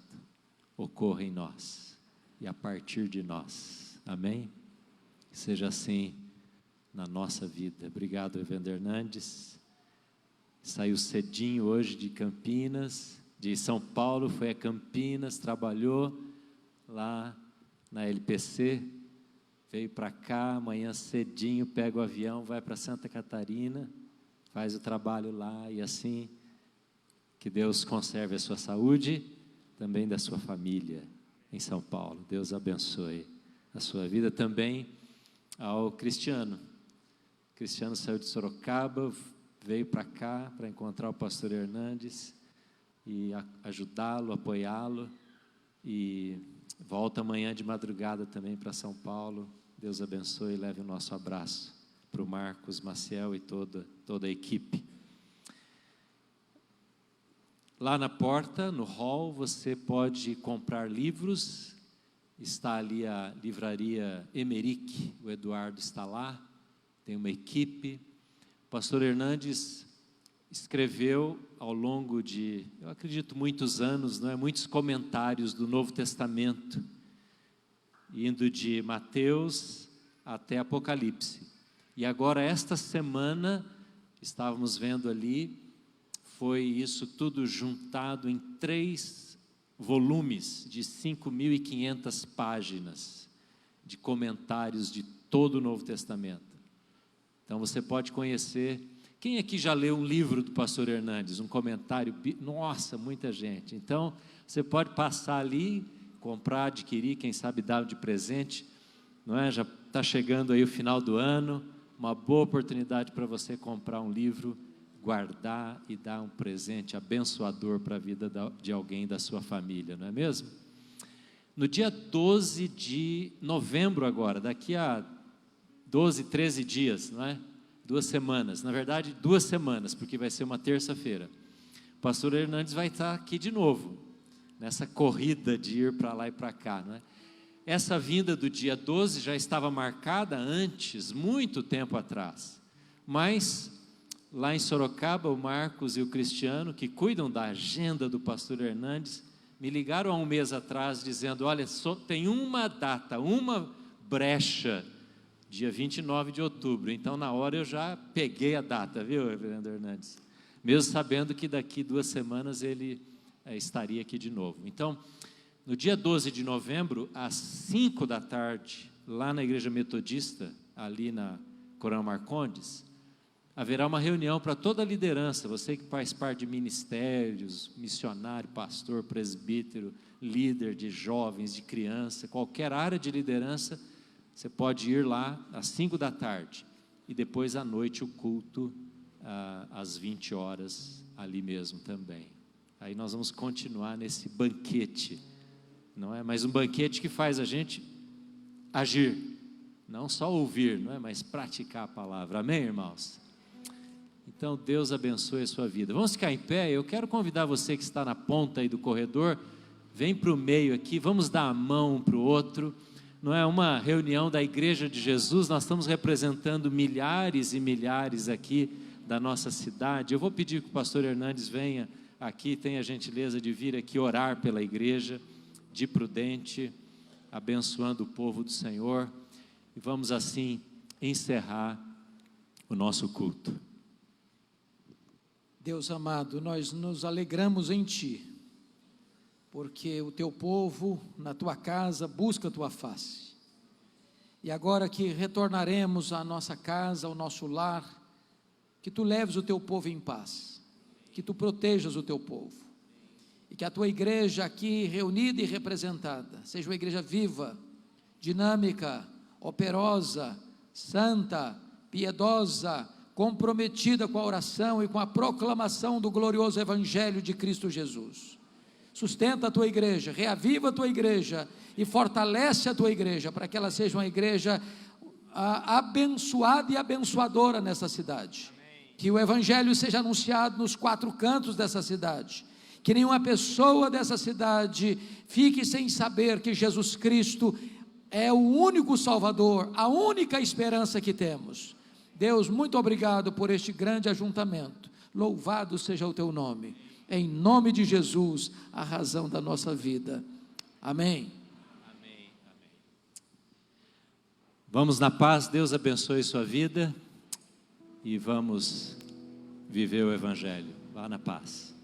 ocorra em nós e a partir de nós. Amém? Que seja assim na nossa vida. Obrigado, Evander Hernandes. Saiu cedinho hoje de Campinas, de São Paulo, foi a Campinas, trabalhou lá na LPC, veio para cá, amanhã cedinho pega o avião, vai para Santa Catarina, faz o trabalho lá, e assim, que Deus conserve a sua saúde, também da sua família em São Paulo. Deus abençoe a sua vida. Também ao Cristiano. Cristiano saiu de Sorocaba, veio para cá para encontrar o pastor Hernandes e ajudá-lo, apoiá-lo, e volta amanhã de madrugada também para São Paulo. Deus abençoe e leve o nosso abraço para o Marcos Maciel e toda a equipe. Lá na porta, no hall, você pode comprar livros. Está ali a livraria Emerick, o Eduardo está lá, tem uma equipe. O pastor Hernandes escreveu ao longo de, eu acredito, muitos anos, não é? Muitos comentários do Novo Testamento, indo de Mateus até Apocalipse. E agora, esta semana, estávamos vendo ali, foi isso tudo juntado em 3 volumes de 5.500 páginas de comentários de todo o Novo Testamento. Então você pode conhecer. Quem aqui já leu um livro do pastor Hernandes, um comentário? Nossa, muita gente. Então você pode passar ali, comprar, adquirir, quem sabe dar de presente, não é? Já está chegando aí o final do ano, uma boa oportunidade para você comprar um livro, guardar e dar um presente abençoador para a vida de alguém da sua família, não é mesmo? No dia 12 de novembro agora, daqui a 12, 13 dias, não é? 2 semanas, na verdade 2 semanas, porque vai ser uma terça-feira. O pastor Hernandes vai estar aqui de novo, nessa corrida de ir para lá e para cá, não é? Essa vinda do dia 12 já estava marcada antes, muito tempo atrás, mas lá em Sorocaba, o Marcos e o Cristiano, que cuidam da agenda do pastor Hernandes, me ligaram há um mês atrás, dizendo, olha, só tem uma data, uma brecha, dia 29 de outubro, então na hora eu já peguei a data, viu, reverendo Hernandes? Mesmo sabendo que daqui 2 semanas ele estaria aqui de novo. Então, no dia 12 de novembro, às 5 da tarde, lá na Igreja Metodista, ali na Coronel Marcondes, haverá uma reunião para toda a liderança, você que faz parte de ministérios, missionário, pastor, presbítero, líder de jovens, de criança, qualquer área de liderança, você pode ir lá às 5 da tarde, e depois à noite o culto, às 20 horas, ali mesmo também. Aí nós vamos continuar nesse banquete, não é? Mas um banquete que faz a gente agir, não só ouvir, não é? Mas praticar a palavra, amém, irmãos? Então, Deus abençoe a sua vida. Vamos ficar em pé. Eu quero convidar você que está na ponta aí do corredor, vem para o meio aqui, vamos dar a mão um para o outro. Não é uma reunião da Igreja de Jesus, nós estamos representando milhares e milhares aqui da nossa cidade. Eu vou pedir que o pastor Hernandes venha aqui, tenha a gentileza de vir aqui orar pela igreja, de Prudente, abençoando o povo do Senhor. E vamos assim encerrar o nosso culto. Deus amado, nós nos alegramos em Ti, porque o Teu povo, na Tua casa, busca a Tua face. E agora que retornaremos à nossa casa, ao nosso lar, que Tu leves o Teu povo em paz, que Tu protejas o Teu povo, e que a Tua igreja aqui reunida e representada, seja uma igreja viva, dinâmica, operosa, santa, piedosa, comprometida com a oração e com a proclamação do glorioso Evangelho de Cristo Jesus. Sustenta a Tua igreja, reaviva a Tua igreja e fortalece a Tua igreja, para que ela seja uma igreja abençoada e abençoadora nessa cidade. Amém. Que o Evangelho seja anunciado nos 4 cantos dessa cidade, que nenhuma pessoa dessa cidade fique sem saber que Jesus Cristo é o único Salvador, a única esperança que temos. Deus, muito obrigado por este grande ajuntamento, louvado seja o Teu nome, em nome de Jesus, a razão da nossa vida, amém. Amém, amém. Vamos na paz, Deus abençoe sua vida, e vamos viver o Evangelho, vá na paz.